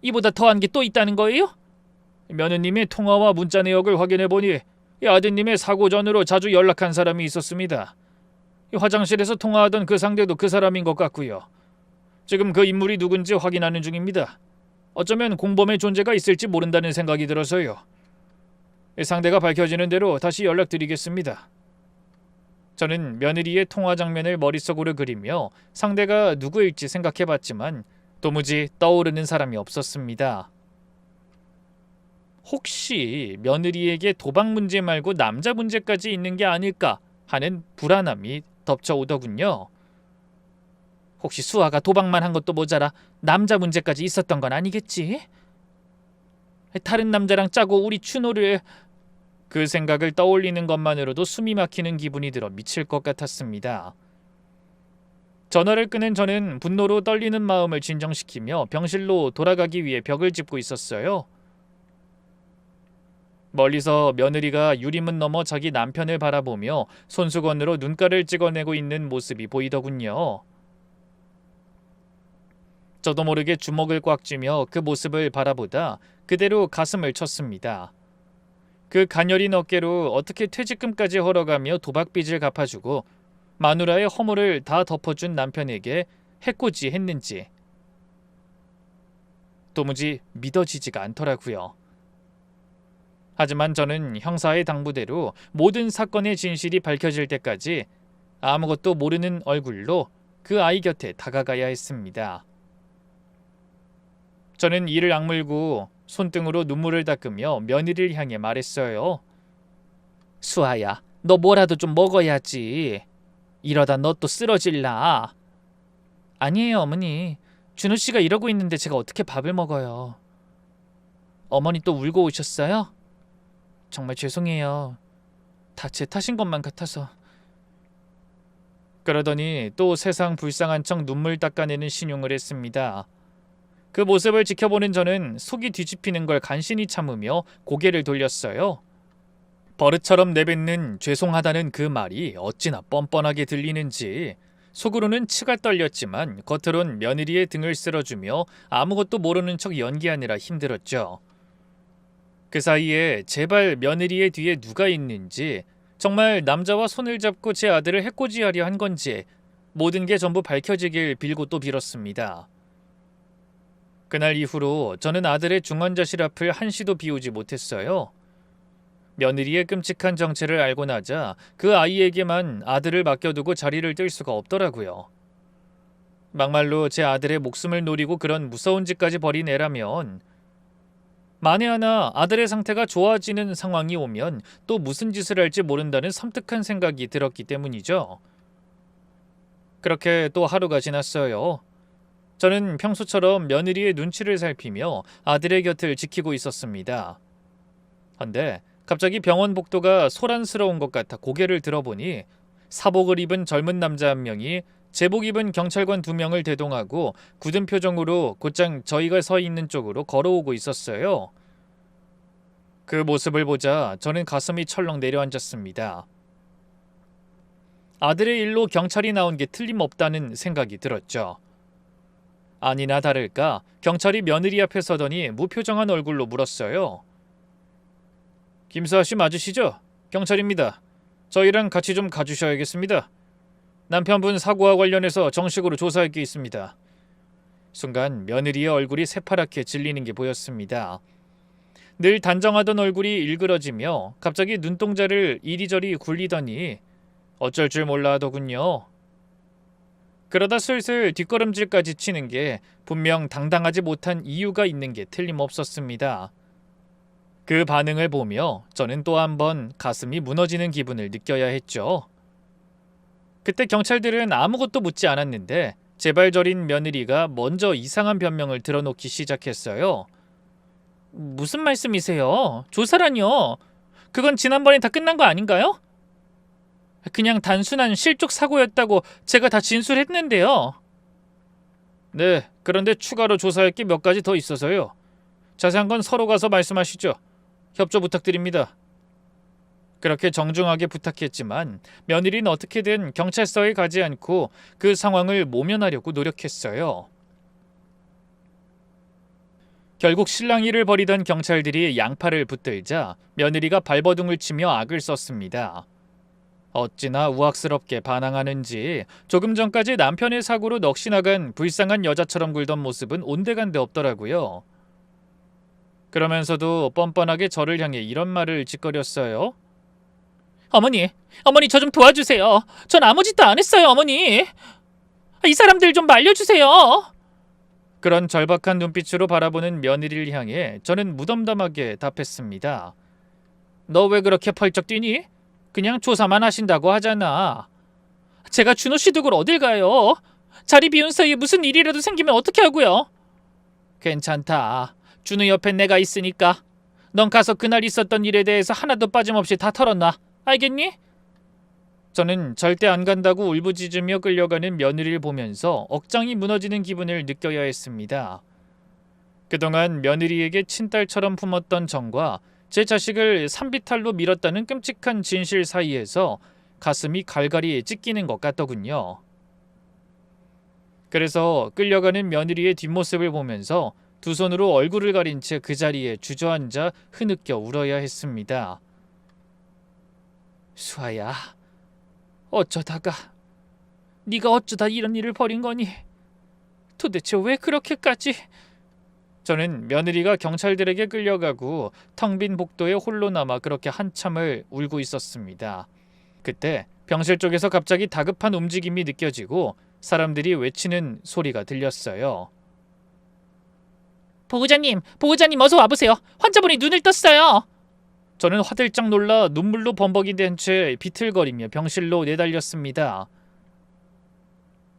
이보다 더한 게 또 있다는 거예요? 며느님의 통화와 문자 내역을 확인해보니 아드님의 사고 전으로 자주 연락한 사람이 있었습니다. 화장실에서 통화하던 그 상대도 그 사람인 것 같고요. 지금 그 인물이 누군지 확인하는 중입니다. 어쩌면 공범의 존재가 있을지 모른다는 생각이 들어서요. 상대가 밝혀지는 대로 다시 연락드리겠습니다. 저는 며느리의 통화 장면을 머릿속으로 그리며 상대가 누구일지 생각해봤지만 도무지 떠오르는 사람이 없었습니다. 혹시 며느리에게 도박 문제 말고 남자 문제까지 있는 게 아닐까 하는 불안함이 덮쳐오더군요. 혹시 수아가 도박만 한 것도 모자라 남자 문제까지 있었던 건 아니겠지? 다른 남자랑 짜고 우리 춘호를... 그 생각을 떠올리는 것만으로도 숨이 막히는 기분이 들어 미칠 것 같았습니다. 전화를 끄는 저는 분노로 떨리는 마음을 진정시키며 병실로 돌아가기 위해 벽을 짚고 있었어요. 멀리서 며느리가 유리문 너머 자기 남편을 바라보며 손수건으로 눈가를 찍어내고 있는 모습이 보이더군요. 저도 모르게 주먹을 꽉 쥐며 그 모습을 바라보다 그대로 가슴을 쳤습니다. 그 가녀린 어깨로 어떻게 퇴직금까지 헐어가며 도박빚을 갚아주고 마누라의 허물을 다 덮어준 남편에게 해코지 했는지 도무지 믿어지지가 않더라고요. 하지만 저는 형사의 당부대로 모든 사건의 진실이 밝혀질 때까지 아무것도 모르는 얼굴로 그 아이 곁에 다가가야 했습니다. 저는 이를 악물고 손등으로 눈물을 닦으며 며느리를 향해 말했어요. 수아야, 너 뭐라도 좀 먹어야지. 이러다 너 또 쓰러질라. 아니에요, 어머니. 준호 씨가 이러고 있는데 제가 어떻게 밥을 먹어요. 어머니 또 울고 오셨어요? 정말 죄송해요. 다 제 탓인 것만 같아서. 그러더니 또 세상 불쌍한 척 눈물 닦아내는 신용을 했습니다. 그 모습을 지켜보는 저는 속이 뒤집히는 걸 간신히 참으며 고개를 돌렸어요. 버릇처럼 내뱉는 죄송하다는 그 말이 어찌나 뻔뻔하게 들리는지 속으로는 치가 떨렸지만 겉으론 며느리의 등을 쓸어주며 아무것도 모르는 척 연기하느라 힘들었죠. 그 사이에 제발 며느리의 뒤에 누가 있는지, 정말 남자와 손을 잡고 제 아들을 해코지하려 한 건지 모든 게 전부 밝혀지길 빌고 또 빌었습니다. 그날 이후로 저는 아들의 중환자실 앞을 한시도 비우지 못했어요. 며느리의 끔찍한 정체를 알고 나자 그 아이에게만 아들을 맡겨두고 자리를 뜰 수가 없더라고요. 막말로 제 아들의 목숨을 노리고 그런 무서운 짓까지 벌인 애라면 만에 하나 아들의 상태가 좋아지는 상황이 오면 또 무슨 짓을 할지 모른다는 섬뜩한 생각이 들었기 때문이죠. 그렇게 또 하루가 지났어요. 저는 평소처럼 며느리의 눈치를 살피며 아들의 곁을 지키고 있었습니다. 헌데 갑자기 병원 복도가 소란스러운 것 같아 고개를 들어보니 사복을 입은 젊은 남자 한 명이 제복 입은 경찰관 2명을 대동하고 굳은 표정으로 곧장 저희가 서 있는 쪽으로 걸어오고 있었어요. 그 모습을 보자 저는 가슴이 철렁 내려앉았습니다. 아들의 일로 경찰이 나온 게 틀림없다는 생각이 들었죠. 아니나 다를까 경찰이 며느리 앞에 서더니 무표정한 얼굴로 물었어요. 김수아 씨 맞으시죠? 경찰입니다. 저희랑 같이 좀 가주셔야겠습니다. 남편분 사고와 관련해서 정식으로 조사할 게 있습니다. 순간 며느리의 얼굴이 새파랗게 질리는 게 보였습니다. 늘 단정하던 얼굴이 일그러지며 갑자기 눈동자를 이리저리 굴리더니 어쩔 줄 몰라 하더군요. 그러다 슬슬 뒷걸음질까지 치는 게 분명 당당하지 못한 이유가 있는 게 틀림없었습니다. 그 반응을 보며 저는 또 한 번 가슴이 무너지는 기분을 느껴야 했죠. 그때 경찰들은 아무것도 묻지 않았는데 제발 저린 며느리가 먼저 이상한 변명을 들어놓기 시작했어요. 무슨 말씀이세요? 조사라뇨? 그건 지난번에 다 끝난 거 아닌가요? 그냥 단순한 실족 사고였다고 제가 다 진술했는데요. 네, 그런데 추가로 조사할 게 몇 가지 더 있어서요. 자세한 건 서로 가서 말씀하시죠. 협조 부탁드립니다. 그렇게 정중하게 부탁했지만 며느리는 어떻게든 경찰서에 가지 않고 그 상황을 모면하려고 노력했어요. 결국 실랑이를 벌이던 경찰들이 양팔을 붙들자 며느리가 발버둥을 치며 악을 썼습니다. 어찌나 우악스럽게 반항하는지 조금 전까지 남편의 사고로 넋이 나간 불쌍한 여자처럼 굴던 모습은 온데간데 없더라고요. 그러면서도 뻔뻔하게 저를 향해 이런 말을 짓거렸어요. 어머니 저 좀 도와주세요. 전 아무 짓도 안 했어요, 어머니. 이 사람들 좀 말려주세요. 그런 절박한 눈빛으로 바라보는 며느리를 향해 저는 무덤덤하게 답했습니다. 너 왜 그렇게 펄쩍 뛰니? 그냥 조사만 하신다고 하잖아. 제가 준호 씨 두고 어딜 가요? 자리 비운 사이에 무슨 일이라도 생기면 어떻게 하고요? 괜찮다. 준호 옆에 내가 있으니까. 넌 가서 그날 있었던 일에 대해서 하나도 빠짐없이 다 털어놔. 알겠니? 저는 절대 안 간다고 울부짖으며 끌려가는 며느리를 보면서 억장이 무너지는 기분을 느껴야 했습니다. 그동안 며느리에게 친딸처럼 품었던 정과 제 자식을 산비탈로 밀었다는 끔찍한 진실 사이에서 가슴이 갈갈이 찢기는 것 같더군요. 그래서 끌려가는 며느리의 뒷모습을 보면서 두 손으로 얼굴을 가린 채 그 자리에 주저앉아 흐느껴 울어야 했습니다. 수아야, 어쩌다가 네가 어쩌다 이런 일을 벌인 거니? 도대체 왜 그렇게까지? 저는 며느리가 경찰들에게 끌려가고 텅 빈 복도에 홀로 남아 그렇게 한참을 울고 있었습니다. 그때 병실 쪽에서 갑자기 다급한 움직임이 느껴지고 사람들이 외치는 소리가 들렸어요. 보호자님 어서 와보세요. 환자분이 눈을 떴어요. 저는 화들짝 놀라 눈물로 범벅이 된 채 비틀거리며 병실로 내달렸습니다.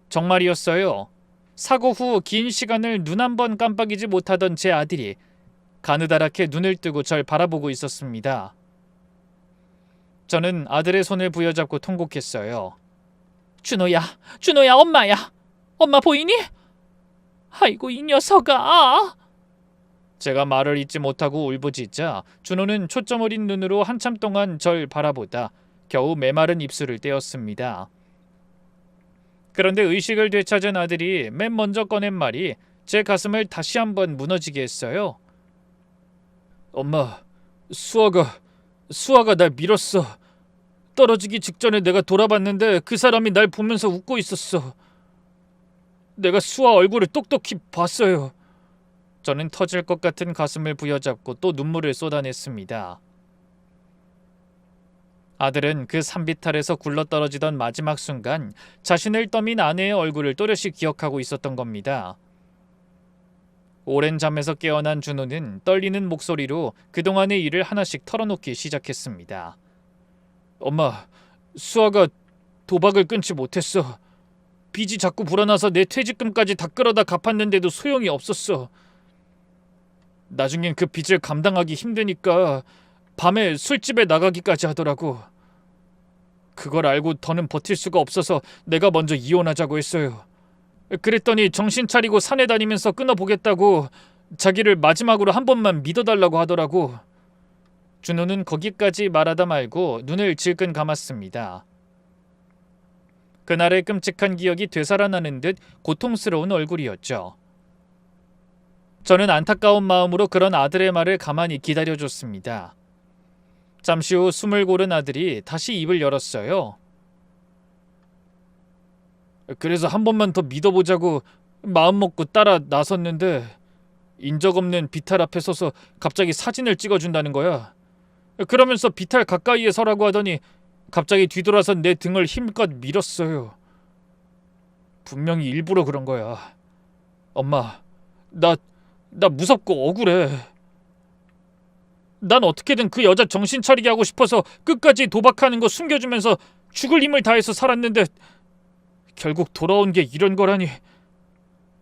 정말이었어요. 사고 후 긴 시간을 눈 한 번 깜빡이지 못하던 제 아들이 가느다랗게 눈을 뜨고 절 바라보고 있었습니다. 저는 아들의 손을 부여잡고 통곡했어요. 준호야, 엄마야. 엄마 보이니? 아이고 이 녀석아. 제가 말을 잇지 못하고 울부짖자 준호는 초점 어린 눈으로 한참 동안 절 바라보다 겨우 메마른 입술을 떼었습니다. 그런데 의식을 되찾은 아들이 맨 먼저 꺼낸 말이 제 가슴을 다시 한번 무너지게 했어요. 엄마, 수아가 날 밀었어. 떨어지기 직전에 내가 돌아봤는데 그 사람이 날 보면서 웃고 있었어. 내가 수아 얼굴을 똑똑히 봤어요. 저는 터질 것 같은 가슴을 부여잡고 또 눈물을 쏟아냈습니다. 아들은 그 산비탈에서 굴러떨어지던 마지막 순간 자신을 떠민 아내의 얼굴을 또렷이 기억하고 있었던 겁니다. 오랜 잠에서 깨어난 준호는 떨리는 목소리로 그동안의 일을 하나씩 털어놓기 시작했습니다. 엄마, 수아가 도박을 끊지 못했어. 빚이 자꾸 불어나서 내 퇴직금까지 다 끌어다 갚았는데도 소용이 없었어. 나중엔 그 빚을 감당하기 힘드니까 밤에 술집에 나가기까지 하더라고. 그걸 알고 더는 버틸 수가 없어서 내가 먼저 이혼하자고 했어요. 그랬더니 정신 차리고 산에 다니면서 끊어보겠다고 자기를 마지막으로 한 번만 믿어달라고 하더라고. 준호는 거기까지 말하다 말고 눈을 질끈 감았습니다. 그날의 끔찍한 기억이 되살아나는 듯 고통스러운 얼굴이었죠. 저는 안타까운 마음으로 그런 아들의 말을 가만히 기다려줬습니다. 잠시 후 숨을 고른 아들이 다시 입을 열었어요. 그래서 한 번만 더 믿어보자고 마음먹고 따라 나섰는데 인적 없는 비탈 앞에 서서 갑자기 사진을 찍어준다는 거야. 그러면서 비탈 가까이에 서라고 하더니 갑자기 뒤돌아서 내 등을 힘껏 밀었어요. 분명히 일부러 그런 거야. 엄마, 나 무섭고 억울해. 난 어떻게든 그 여자 정신 차리게 하고 싶어서 끝까지 도박하는 거 숨겨주면서 죽을 힘을 다해서 살았는데 결국 돌아온 게 이런 거라니.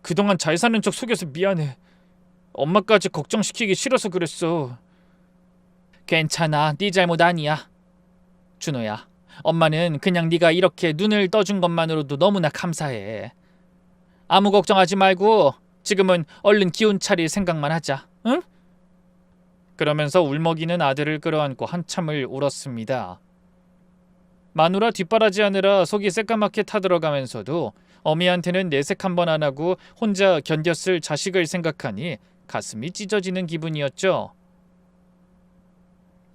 그동안 잘 사는 척 속여서 미안해. 엄마까지 걱정시키기 싫어서 그랬어. 괜찮아, 네 잘못 아니야. 준호야, 엄마는 그냥 네가 이렇게 눈을 떠준 것만으로도 너무나 감사해. 아무 걱정하지 말고 지금은 얼른 기운 차릴 생각만 하자, 응? 그러면서 울먹이는 아들을 끌어안고 한참을 울었습니다. 마누라 뒷바라지하느라 속이 새까맣게 타들어가면서도 어미한테는 내색 한번 안 하고 혼자 견뎠을 자식을 생각하니 가슴이 찢어지는 기분이었죠.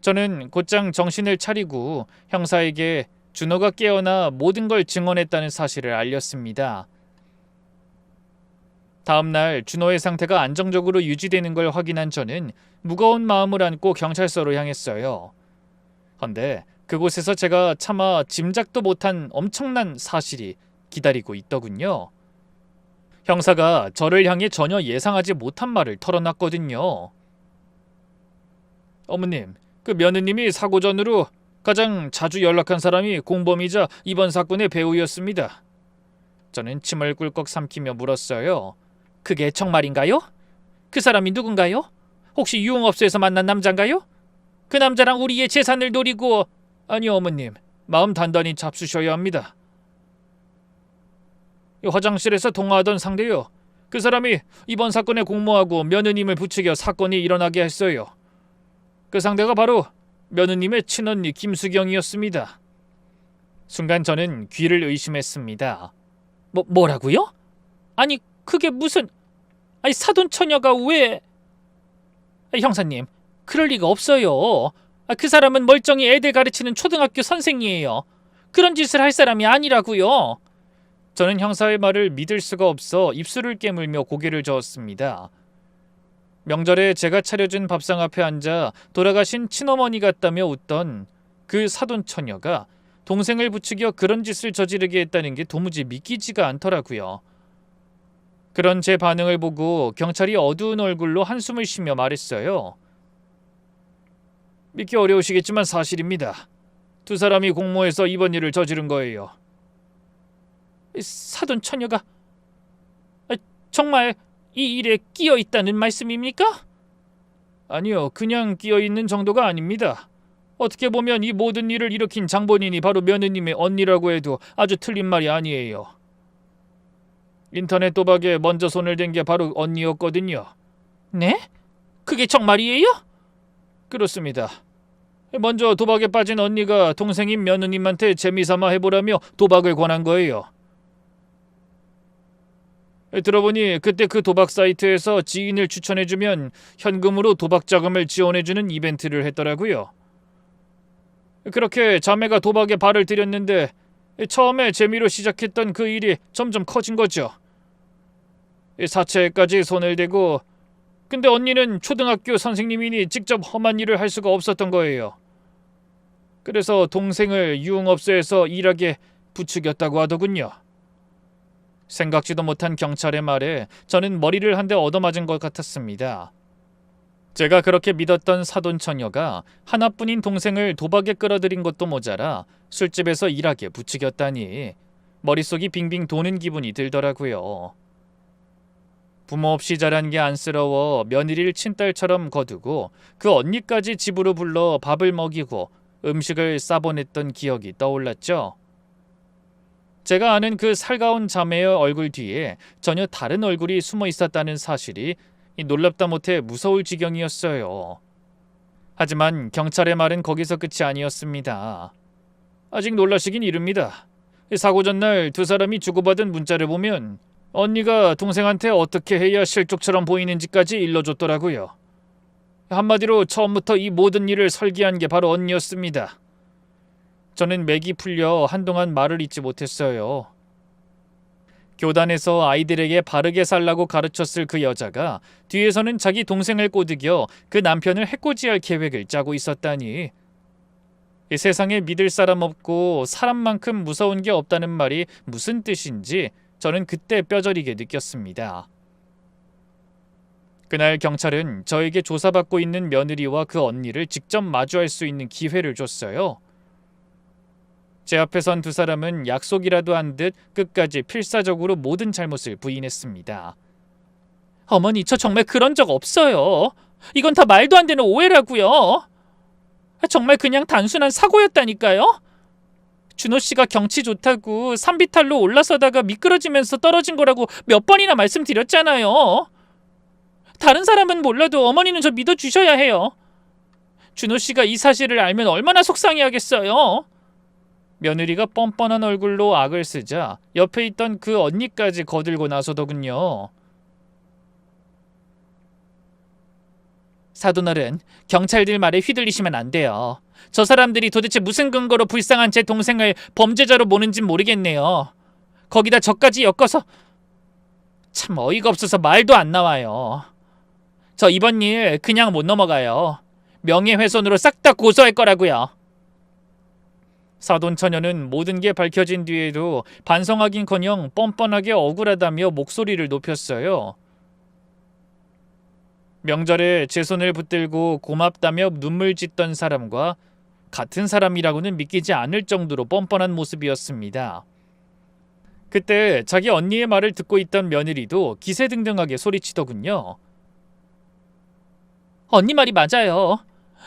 저는 곧장 정신을 차리고 형사에게 준호가 깨어나 모든 걸 증언했다는 사실을 알렸습니다. 다음 날 준호의 상태가 안정적으로 유지되는 걸 확인한 저는 무거운 마음을 안고 경찰서로 향했어요. 헌데 그곳에서 제가 차마 짐작도 못한 엄청난 사실이 기다리고 있더군요. 형사가 저를 향해 전혀 예상하지 못한 말을 털어놨거든요. 어머님, 그 며느님이 사고 전으로 가장 자주 연락한 사람이 공범이자 이번 사건의 배우였습니다. 저는 침을 꿀꺽 삼키며 물었어요. 그게 정말인가요? 그 사람이 누군가요? 혹시 유흥업소에서 만난 남자인가요? 그 남자랑 우리의 재산을 노리고... 아니요, 어머님. 마음 단단히 잡수셔야 합니다. 화장실에서 통화하던 상대요. 그 사람이 이번 사건에 공모하고 며느님을 부추겨 사건이 일어나게 했어요. 그 상대가 바로 며느님의 친언니 김수경이었습니다. 순간 저는 귀를 의심했습니다. 뭐라고요? 아니 그게 무슨... 아니 사돈 처녀가 왜... 형사님, 그럴 리가 없어요. 그 사람은 멀쩡히 애들 가르치는 초등학교 선생이에요. 그런 짓을 할 사람이 아니라고요. 저는 형사의 말을 믿을 수가 없어 입술을 깨물며 고개를 저었습니다. 명절에 제가 차려준 밥상 앞에 앉아 돌아가신 친어머니 같다며 웃던 그 사돈 처녀가 동생을 부추겨 그런 짓을 저지르게 했다는 게 도무지 믿기지가 않더라고요. 그런 제 반응을 보고 경찰이 어두운 얼굴로 한숨을 쉬며 말했어요. 믿기 어려우시겠지만 사실입니다. 두 사람이 공모해서 이번 일을 저지른 거예요. 사돈 처녀가 정말 이 일에 끼어 있다는 말씀입니까? 아니요, 그냥 끼어 있는 정도가 아닙니다. 어떻게 보면 이 모든 일을 일으킨 장본인이 바로 며느님의 언니라고 해도 아주 틀린 말이 아니에요. 인터넷 도박에 먼저 손을 댄 게 바로 언니였거든요. 네? 그게 정말이에요? 그렇습니다. 먼저 도박에 빠진 언니가 동생인 며느님한테 재미삼아 해보라며 도박을 권한 거예요. 들어보니 그때 그 도박 사이트에서 지인을 추천해주면 현금으로 도박 자금을 지원해주는 이벤트를 했더라고요. 그렇게 자매가 도박에 발을 들였는데 처음에 재미로 시작했던 그 일이 점점 커진 거죠. 사채까지 손을 대고 근데 언니는 초등학교 선생님이니 직접 험한 일을 할 수가 없었던 거예요. 그래서 동생을 유흥업소에서 일하게 부추겼다고 하더군요. 생각지도 못한 경찰의 말에 저는 머리를 한 대 얻어맞은 것 같았습니다. 제가 그렇게 믿었던 사돈처녀가 하나뿐인 동생을 도박에 끌어들인 것도 모자라 술집에서 일하게 부추겼다니 머릿속이 빙빙 도는 기분이 들더라고요. 부모 없이 자란 게 안쓰러워 며느리를 친딸처럼 거두고 그 언니까지 집으로 불러 밥을 먹이고 음식을 싸보냈던 기억이 떠올랐죠. 제가 아는 그 살가운 자매의 얼굴 뒤에 전혀 다른 얼굴이 숨어 있었다는 사실이 놀랍다 못해 무서울 지경이었어요. 하지만 경찰의 말은 거기서 끝이 아니었습니다. 아직 놀라시긴 이릅니다. 사고 전날 두 사람이 주고받은 문자를 보면 언니가 동생한테 어떻게 해야 실족처럼 보이는지까지 일러줬더라고요. 한마디로 처음부터 이 모든 일을 설계한 게 바로 언니였습니다. 저는 맥이 풀려 한동안 말을 잇지 못했어요. 교단에서 아이들에게 바르게 살라고 가르쳤을 그 여자가 뒤에서는 자기 동생을 꼬드겨 그 남편을 해코지할 계획을 짜고 있었다니. 이 세상에 믿을 사람 없고 사람만큼 무서운 게 없다는 말이 무슨 뜻인지 저는 그때 뼈저리게 느꼈습니다. 그날 경찰은 저에게 조사받고 있는 며느리와 그 언니를 직접 마주할 수 있는 기회를 줬어요. 제 앞에 선 두 사람은 약속이라도 한 듯 끝까지 필사적으로 모든 잘못을 부인했습니다. 어머니, 저 정말 그런 적 없어요. 이건 다 말도 안 되는 오해라고요. 정말 그냥 단순한 사고였다니까요. 준호 씨가 경치 좋다고 산비탈로 올라서다가 미끄러지면서 떨어진 거라고 몇 번이나 말씀드렸잖아요. 다른 사람은 몰라도 어머니는 저 믿어주셔야 해요. 준호 씨가 이 사실을 알면 얼마나 속상해하겠어요. 며느리가 뻔뻔한 얼굴로 악을 쓰자 옆에 있던 그 언니까지 거들고 나서더군요. 사돈어른, 경찰들 말에 휘둘리시면 안 돼요. 저 사람들이 도대체 무슨 근거로 불쌍한 제 동생을 범죄자로 모는진 모르겠네요. 거기다 저까지 엮어서 참 어이가 없어서 말도 안 나와요. 저 이번 일 그냥 못 넘어가요. 명예훼손으로 싹 다 고소할 거라고요. 사돈처녀는 모든 게 밝혀진 뒤에도 반성하긴커녕 뻔뻔하게 억울하다며 목소리를 높였어요. 명절에 제 손을 붙들고 고맙다며 눈물 짓던 사람과 같은 사람이라고는 믿기지 않을 정도로 뻔뻔한 모습이었습니다. 그때 자기 언니의 말을 듣고 있던 며느리도 기세등등하게 소리치더군요. 언니 말이 맞아요.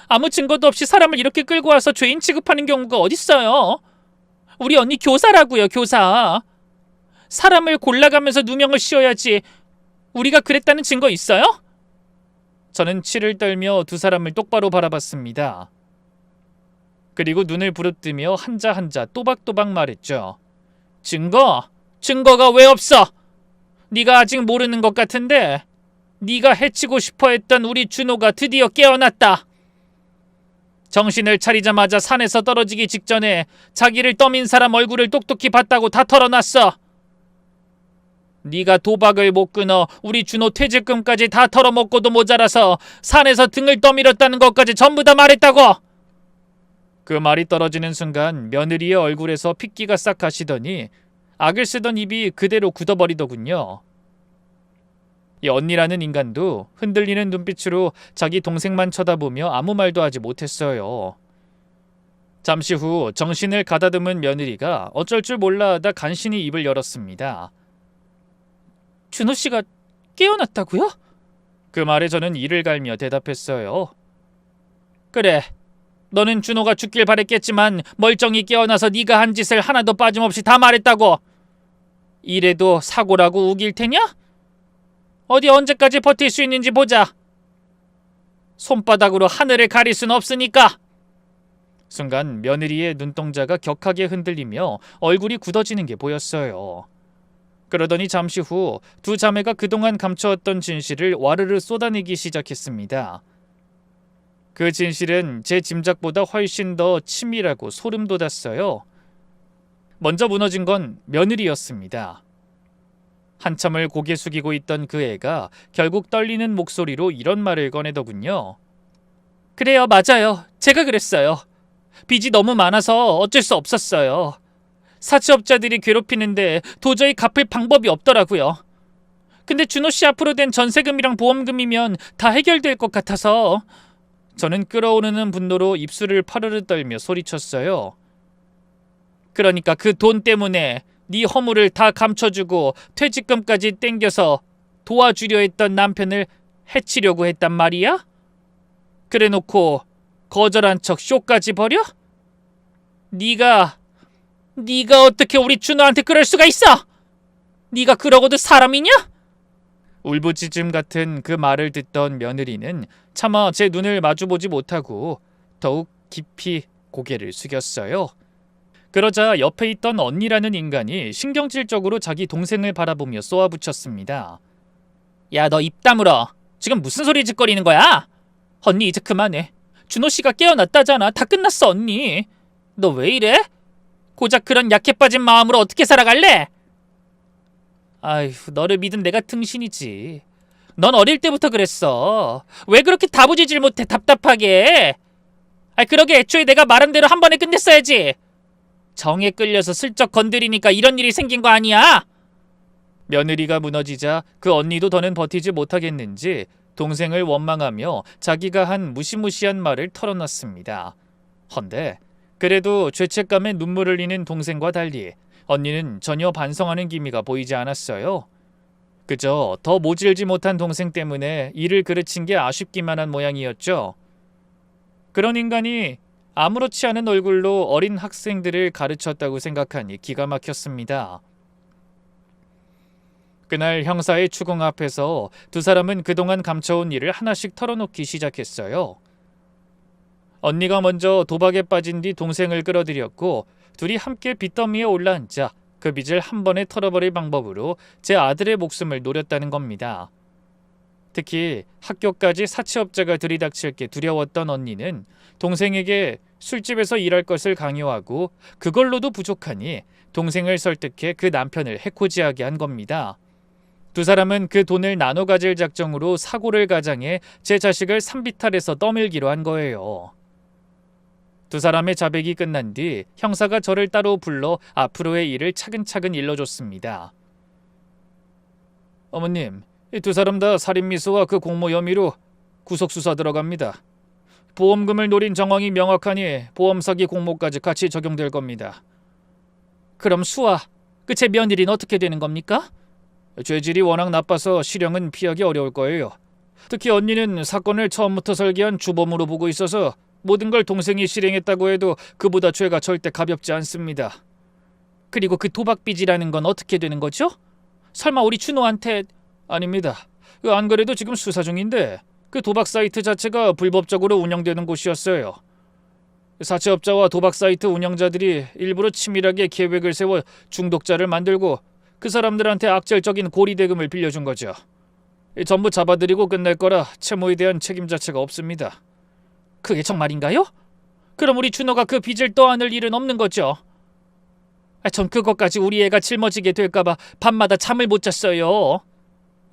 아무 증거도 없이 사람을 이렇게 끌고 와서 죄인 취급하는 경우가 어딨어요. 우리 언니 교사라고요, 교사. 사람을 골라가면서 누명을 씌워야지. 우리가 그랬다는 증거 있어요? 저는 치를 떨며 두 사람을 똑바로 바라봤습니다. 그리고 눈을 부릅뜨며 한자 한자 또박또박 말했죠. 증거? 증거가 왜 없어? 네가 아직 모르는 것 같은데 네가 해치고 싶어 했던 우리 준호가 드디어 깨어났다. 정신을 차리자마자 산에서 떨어지기 직전에 자기를 떠민 사람 얼굴을 똑똑히 봤다고 다 털어놨어. 네가 도박을 못 끊어 우리 준호 퇴직금까지 다 털어먹고도 모자라서 산에서 등을 떠밀었다는 것까지 전부 다 말했다고. 그 말이 떨어지는 순간 며느리의 얼굴에서 핏기가 싹 가시더니 악을 쓰던 입이 그대로 굳어버리더군요. 이 언니라는 인간도 흔들리는 눈빛으로 자기 동생만 쳐다보며 아무 말도 하지 못했어요. 잠시 후 정신을 가다듬은 며느리가 어쩔 줄 몰라 하다 간신히 입을 열었습니다. 준호 씨가 깨어났다고요? 그 말에 저는 이를 갈며 대답했어요. 그래, 너는 준호가 죽길 바랬겠지만 멀쩡히 깨어나서 네가 한 짓을 하나도 빠짐없이 다 말했다고. 이래도 사고라고 우길 테냐? 어디 언제까지 버틸 수 있는지 보자. 손바닥으로 하늘을 가릴 순 없으니까. 순간 며느리의 눈동자가 격하게 흔들리며 얼굴이 굳어지는 게 보였어요. 그러더니 잠시 후 두 자매가 그동안 감춰왔던 진실을 와르르 쏟아내기 시작했습니다. 그 진실은 제 짐작보다 훨씬 더 치밀하고 소름 돋았어요. 먼저 무너진 건 며느리였습니다. 한참을 고개 숙이고 있던 그 애가 결국 떨리는 목소리로 이런 말을 꺼내더군요. 그래요, 맞아요. 제가 그랬어요. 빚이 너무 많아서 어쩔 수 없었어요. 사채업자들이 괴롭히는데 도저히 갚을 방법이 없더라고요. 근데 준호 씨 앞으로 된 전세금이랑 보험금이면 다 해결될 것 같아서. 저는 끓어오르는 분노로 입술을 파르르 떨며 소리쳤어요. 그러니까 그 돈 때문에 네 허물을 다 감춰주고 퇴직금까지 땡겨서 도와주려 했던 남편을 해치려고 했단 말이야? 그래놓고 거절한 척 쇼까지 벌여? 네가 어떻게 우리 준호한테 그럴 수가 있어? 네가 그러고도 사람이냐? 울부짖음 같은 그 말을 듣던 며느리는 차마 제 눈을 마주보지 못하고 더욱 깊이 고개를 숙였어요. 그러자 옆에 있던 언니라는 인간이 신경질적으로 자기 동생을 바라보며 쏘아붙였습니다. 야, 너 입 다물어. 지금 무슨 소리 짓거리는 거야? 언니 이제 그만해. 준호 씨가 깨어났다잖아. 다 끝났어, 언니. 너 왜 이래? 고작 그런 약해 빠진 마음으로 어떻게 살아갈래? 아휴, 너를 믿은 내가 등신이지. 넌 어릴 때부터 그랬어. 왜 그렇게 다부지질 못해, 답답하게. 그러게 애초에 내가 말한 대로 한 번에 끝냈어야지. 정에 끌려서 슬쩍 건드리니까 이런 일이 생긴 거 아니야? 며느리가 무너지자 그 언니도 더는 버티지 못하겠는지 동생을 원망하며 자기가 한 무시무시한 말을 털어놨습니다. 헌데 그래도 죄책감에 눈물 흘리는 동생과 달리 언니는 전혀 반성하는 기미가 보이지 않았어요. 그저 더 모질지 못한 동생 때문에 일을 그르친 게 아쉽기만 한 모양이었죠. 그런 인간이 아무렇지 않은 얼굴로 어린 학생들을 가르쳤다고 생각하니 기가 막혔습니다. 그날 형사의 추궁 앞에서 두 사람은 그동안 감춰온 일을 하나씩 털어놓기 시작했어요. 언니가 먼저 도박에 빠진 뒤 동생을 끌어들였고 둘이 함께 빚더미에 올라앉아 그 빚을 한 번에 털어버릴 방법으로 제 아들의 목숨을 노렸다는 겁니다. 특히 학교까지 사채업자가 들이닥칠 게 두려웠던 언니는 동생에게 술집에서 일할 것을 강요하고 그걸로도 부족하니 동생을 설득해 그 남편을 해코지하게 한 겁니다. 두 사람은 그 돈을 나눠 가질 작정으로 사고를 가장해 제 자식을 산비탈에서 떠밀기로 한 거예요. 두 사람의 자백이 끝난 뒤 형사가 저를 따로 불러 앞으로의 일을 차근차근 일러줬습니다. 어머님, 이 두 사람 다 살인미수와 그 공모 혐의로 구속수사 들어갑니다. 보험금을 노린 정황이 명확하니 보험사기 공모까지 같이 적용될 겁니다. 그럼 수아, 그 제 며느리는 어떻게 되는 겁니까? 죄질이 워낙 나빠서 실형은 피하기 어려울 거예요. 특히 언니는 사건을 처음부터 설계한 주범으로 보고 있어서 모든 걸 동생이 실행했다고 해도 그보다 죄가 절대 가볍지 않습니다. 그리고 그 도박빚이라는 건 어떻게 되는 거죠? 설마 우리 준호한테... 아닙니다. 안 그래도 지금 수사 중인데 그 도박 사이트 자체가 불법적으로 운영되는 곳이었어요. 사채업자와 도박 사이트 운영자들이 일부러 치밀하게 계획을 세워 중독자를 만들고 그 사람들한테 악질적인 고리대금을 빌려준 거죠. 전부 잡아들이고 끝낼 거라 채무에 대한 책임 자체가 없습니다. 그게 정말인가요? 그럼 우리 준호가 그 빚을 떠안을 일은 없는 거죠? 전 그것까지 우리 애가 짊어지게 될까봐 밤마다 잠을 못 잤어요.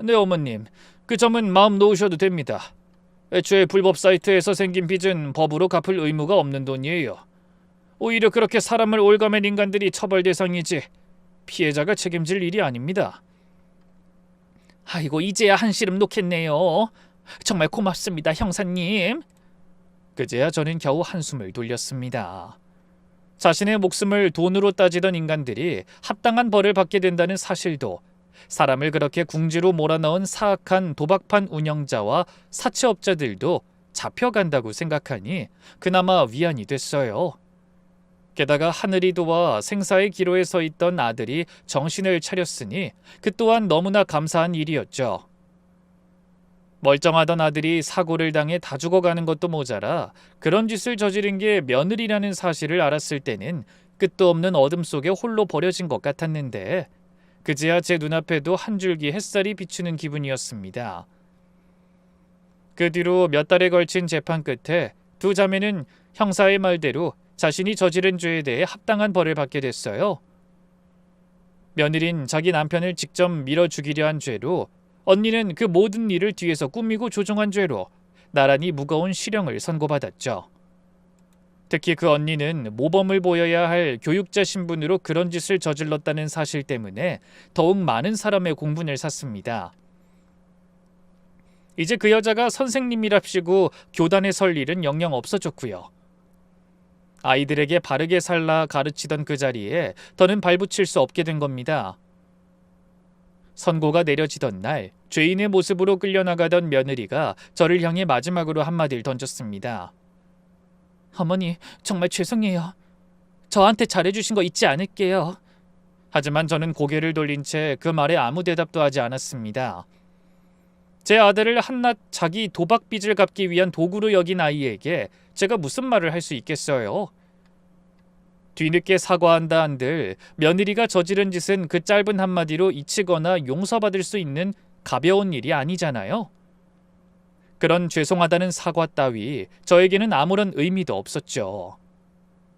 네, 어머님. 그 점은 마음 놓으셔도 됩니다. 애초에 불법 사이트에서 생긴 빚은 법으로 갚을 의무가 없는 돈이에요. 오히려 그렇게 사람을 올가맨 인간들이 처벌 대상이지 피해자가 책임질 일이 아닙니다. 아이고, 이제야 한시름 놓겠네요. 정말 고맙습니다, 형사님. 그제야 저는 겨우 한숨을 돌렸습니다. 자신의 목숨을 돈으로 따지던 인간들이 합당한 벌을 받게 된다는 사실도 사람을 그렇게 궁지로 몰아넣은 사악한 도박판 운영자와 사채업자들도 잡혀간다고 생각하니 그나마 위안이 됐어요. 게다가 하늘이 도와 생사의 기로에 서 있던 아들이 정신을 차렸으니 그 또한 너무나 감사한 일이었죠. 멀쩡하던 아들이 사고를 당해 다 죽어가는 것도 모자라 그런 짓을 저지른 게 며느리라는 사실을 알았을 때는 끝도 없는 어둠 속에 홀로 버려진 것 같았는데 그제야 제 눈앞에도 한 줄기 햇살이 비추는 기분이었습니다. 그 뒤로 몇 달에 걸친 재판 끝에 두 자매는 형사의 말대로 자신이 저지른 죄에 대해 합당한 벌을 받게 됐어요. 며느린 자기 남편을 직접 밀어 죽이려 한 죄로, 언니는 그 모든 일을 뒤에서 꾸미고 조종한 죄로 나란히 무거운 실형을 선고받았죠. 특히 그 언니는 모범을 보여야 할 교육자 신분으로 그런 짓을 저질렀다는 사실 때문에 더욱 많은 사람의 공분을 샀습니다. 이제 그 여자가 선생님이랍시고 교단에 설 일은 영영 없어졌고요. 아이들에게 바르게 살라 가르치던 그 자리에 더는 발붙일 수 없게 된 겁니다. 선고가 내려지던 날, 죄인의 모습으로 끌려나가던 며느리가 저를 향해 마지막으로 한마디를 던졌습니다. 어머니, 정말 죄송해요. 저한테 잘해주신 거 잊지 않을게요. 하지만 저는 고개를 돌린 채 그 말에 아무 대답도 하지 않았습니다. 제 아들을 한낱 자기 도박 빚을 갚기 위한 도구로 여긴 아이에게 제가 무슨 말을 할 수 있겠어요? 뒤늦게 사과한다 한들 며느리가 저지른 짓은 그 짧은 한마디로 잊히거나 용서받을 수 있는 가벼운 일이 아니잖아요. 그런 죄송하다는 사과 따위 저에게는 아무런 의미도 없었죠.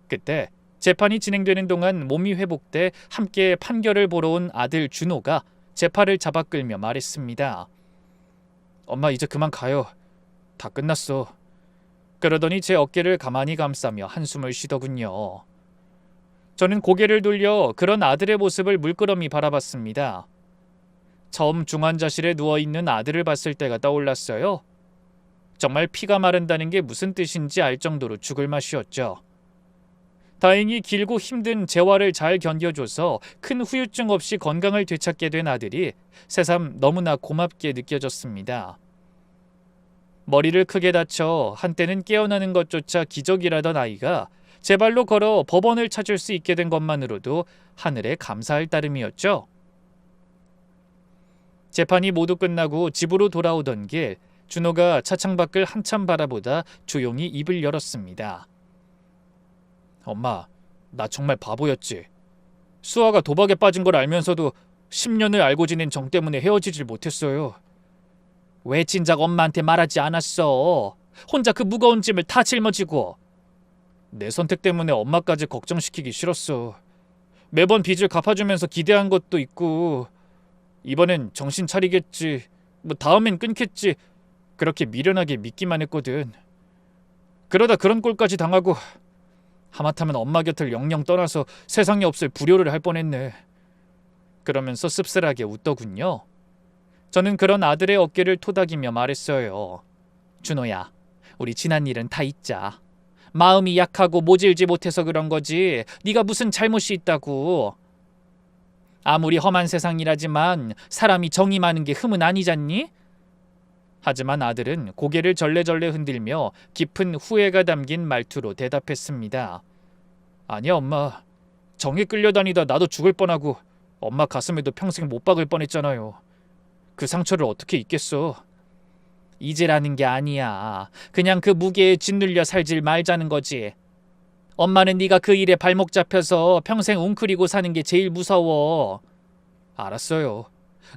그때 재판이 진행되는 동안 몸이 회복돼 함께 판결을 보러 온 아들 준호가 제 팔을 잡아 끌며 말했습니다. 엄마, 이제 그만 가요. 다 끝났어. 그러더니 제 어깨를 가만히 감싸며 한숨을 쉬더군요. 저는 고개를 돌려 그런 아들의 모습을 물끄러미 바라봤습니다. 처음 중환자실에 누워있는 아들을 봤을 때가 떠올랐어요. 정말 피가 마른다는 게 무슨 뜻인지 알 정도로 죽을 맛이었죠. 다행히 길고 힘든 재활을 잘 견뎌줘서 큰 후유증 없이 건강을 되찾게 된 아들이 새삼 너무나 고맙게 느껴졌습니다. 머리를 크게 다쳐 한때는 깨어나는 것조차 기적이라던 아이가 제 발로 걸어 법원을 찾을 수 있게 된 것만으로도 하늘에 감사할 따름이었죠. 재판이 모두 끝나고 집으로 돌아오던 길, 준호가 차창 밖을 한참 바라보다 조용히 입을 열었습니다. 엄마, 나 정말 바보였지. 수아가 도박에 빠진 걸 알면서도 10년을 알고 지낸 정 때문에 헤어지질 못했어요. 왜 진작 엄마한테 말하지 않았어? 혼자 그 무거운 짐을 다 짊어지고. 내 선택 때문에 엄마까지 걱정시키기 싫었어. 매번 빚을 갚아주면서 기대한 것도 있고, 이번엔 정신 차리겠지, 다음엔 끊겠지, 그렇게 미련하게 믿기만 했거든. 그러다 그런 꼴까지 당하고 하마터면 엄마 곁을 영영 떠나서 세상에 없을 불효를 할 뻔했네. 그러면서 씁쓸하게 웃더군요. 저는 그런 아들의 어깨를 토닥이며 말했어요. 준호야, 우리 지난 일은 다 잊자. 마음이 약하고 모질지 못해서 그런 거지 네가 무슨 잘못이 있다고. 아무리 험한 세상이라지만 사람이 정이 많은 게 흠은 아니잖니? 하지만 아들은 고개를 절레절레 흔들며 깊은 후회가 담긴 말투로 대답했습니다. 아니야 엄마, 정에 끌려다니다 나도 죽을 뻔하고 엄마 가슴에도 평생 못 박을 뻔했잖아요. 그 상처를 어떻게 잊겠어. 잊으라는 게 아니야. 그냥 그 무게에 짓눌려 살질 말자는 거지. 엄마는 네가 그 일에 발목 잡혀서 평생 웅크리고 사는 게 제일 무서워. 알았어요.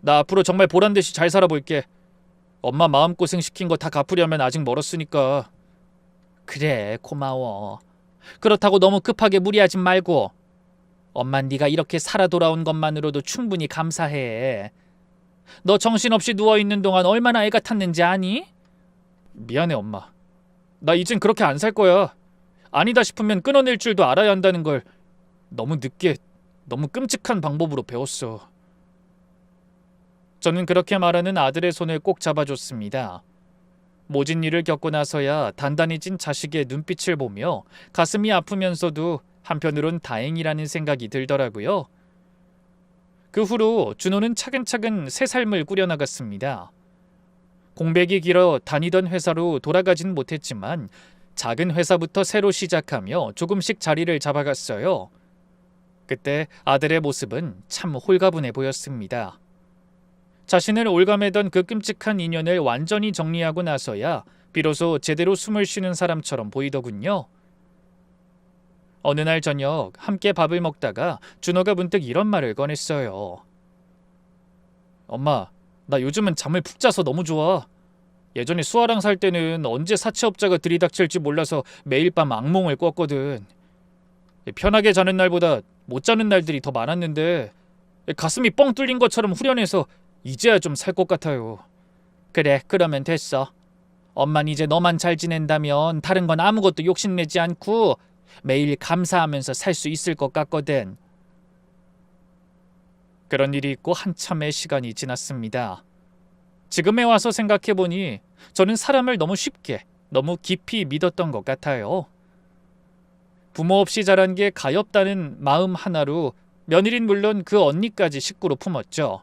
나 앞으로 정말 보란듯이 잘 살아볼게. 엄마 마음고생 시킨 거 다 갚으려면 아직 멀었으니까. 그래, 고마워. 그렇다고 너무 급하게 무리하지 말고. 엄만 네가 이렇게 살아 돌아온 것만으로도 충분히 감사해. 너 정신없이 누워있는 동안 얼마나 애가 탔는지 아니? 미안해 엄마. 나 이젠 그렇게 안 살 거야. 아니다 싶으면 끊어낼 줄도 알아야 한다는 걸 너무 늦게, 너무 끔찍한 방법으로 배웠어. 저는 그렇게 말하는 아들의 손을 꼭 잡아줬습니다. 모진 일을 겪고 나서야 단단해진 자식의 눈빛을 보며 가슴이 아프면서도 한편으론 다행이라는 생각이 들더라고요. 그 후로 준호는 차근차근 새 삶을 꾸려나갔습니다. 공백이 길어 다니던 회사로 돌아가진 못했지만 작은 회사부터 새로 시작하며 조금씩 자리를 잡아갔어요. 그때 아들의 모습은 참 홀가분해 보였습니다. 자신을 올가매던 그 끔찍한 인연을 완전히 정리하고 나서야 비로소 제대로 숨을 쉬는 사람처럼 보이더군요. 어느 날 저녁 함께 밥을 먹다가 준호가 문득 이런 말을 꺼냈어요. 엄마, 나 요즘은 잠을 푹 자서 너무 좋아. 예전에 수아랑 살 때는 언제 사채업자가 들이닥칠지 몰라서 매일 밤 악몽을 꿨거든. 편하게 자는 날보다 못 자는 날들이 더 많았는데 가슴이 뻥 뚫린 것처럼 후련해서 이제야 좀 살 것 같아요. 그래, 그러면 됐어. 엄만 이제 너만 잘 지낸다면 다른 건 아무것도 욕심내지 않고 매일 감사하면서 살 수 있을 것 같거든. 그런 일이 있고 한참의 시간이 지났습니다. 지금에 와서 생각해보니 저는 사람을 너무 쉽게, 너무 깊이 믿었던 것 같아요. 부모 없이 자란 게 가엾다는 마음 하나로 며느린 물론 그 언니까지 식구로 품었죠.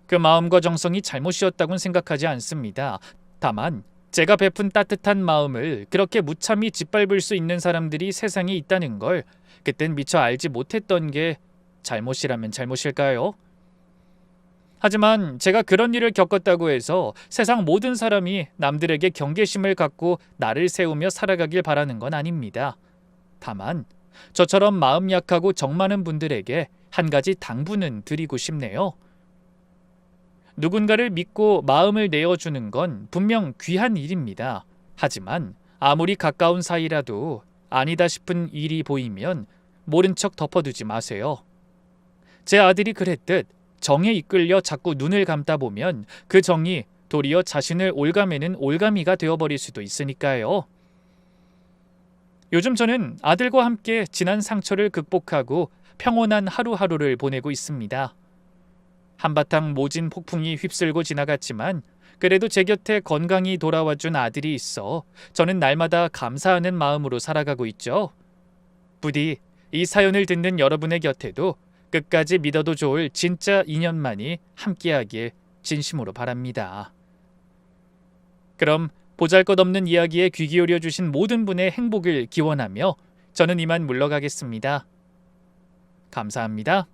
그 마음과 정성이 잘못이었다고는 생각하지 않습니다. 다만 제가 베푼 따뜻한 마음을 그렇게 무참히 짓밟을 수 있는 사람들이 세상에 있다는 걸 그땐 미처 알지 못했던 게 잘못이라면 잘못일까요? 하지만 제가 그런 일을 겪었다고 해서 세상 모든 사람이 남들에게 경계심을 갖고 나를 세우며 살아가길 바라는 건 아닙니다. 다만 저처럼 마음 약하고 정 많은 분들에게 한 가지 당부는 드리고 싶네요. 누군가를 믿고 마음을 내어주는 건 분명 귀한 일입니다. 하지만 아무리 가까운 사이라도 아니다 싶은 일이 보이면 모른 척 덮어두지 마세요. 제 아들이 그랬듯 정에 이끌려 자꾸 눈을 감다 보면 그 정이 도리어 자신을 올가매는 올가미가 되어버릴 수도 있으니까요. 요즘 저는 아들과 함께 지난 상처를 극복하고 평온한 하루하루를 보내고 있습니다. 한바탕 모진 폭풍이 휩쓸고 지나갔지만 그래도 제 곁에 건강히 돌아와준 아들이 있어 저는 날마다 감사하는 마음으로 살아가고 있죠. 부디 이 사연을 듣는 여러분의 곁에도 끝까지 믿어도 좋을 진짜 인연만이 함께하길 진심으로 바랍니다. 그럼 보잘것없는 이야기에 귀 기울여 주신 모든 분의 행복을 기원하며 저는 이만 물러가겠습니다. 감사합니다.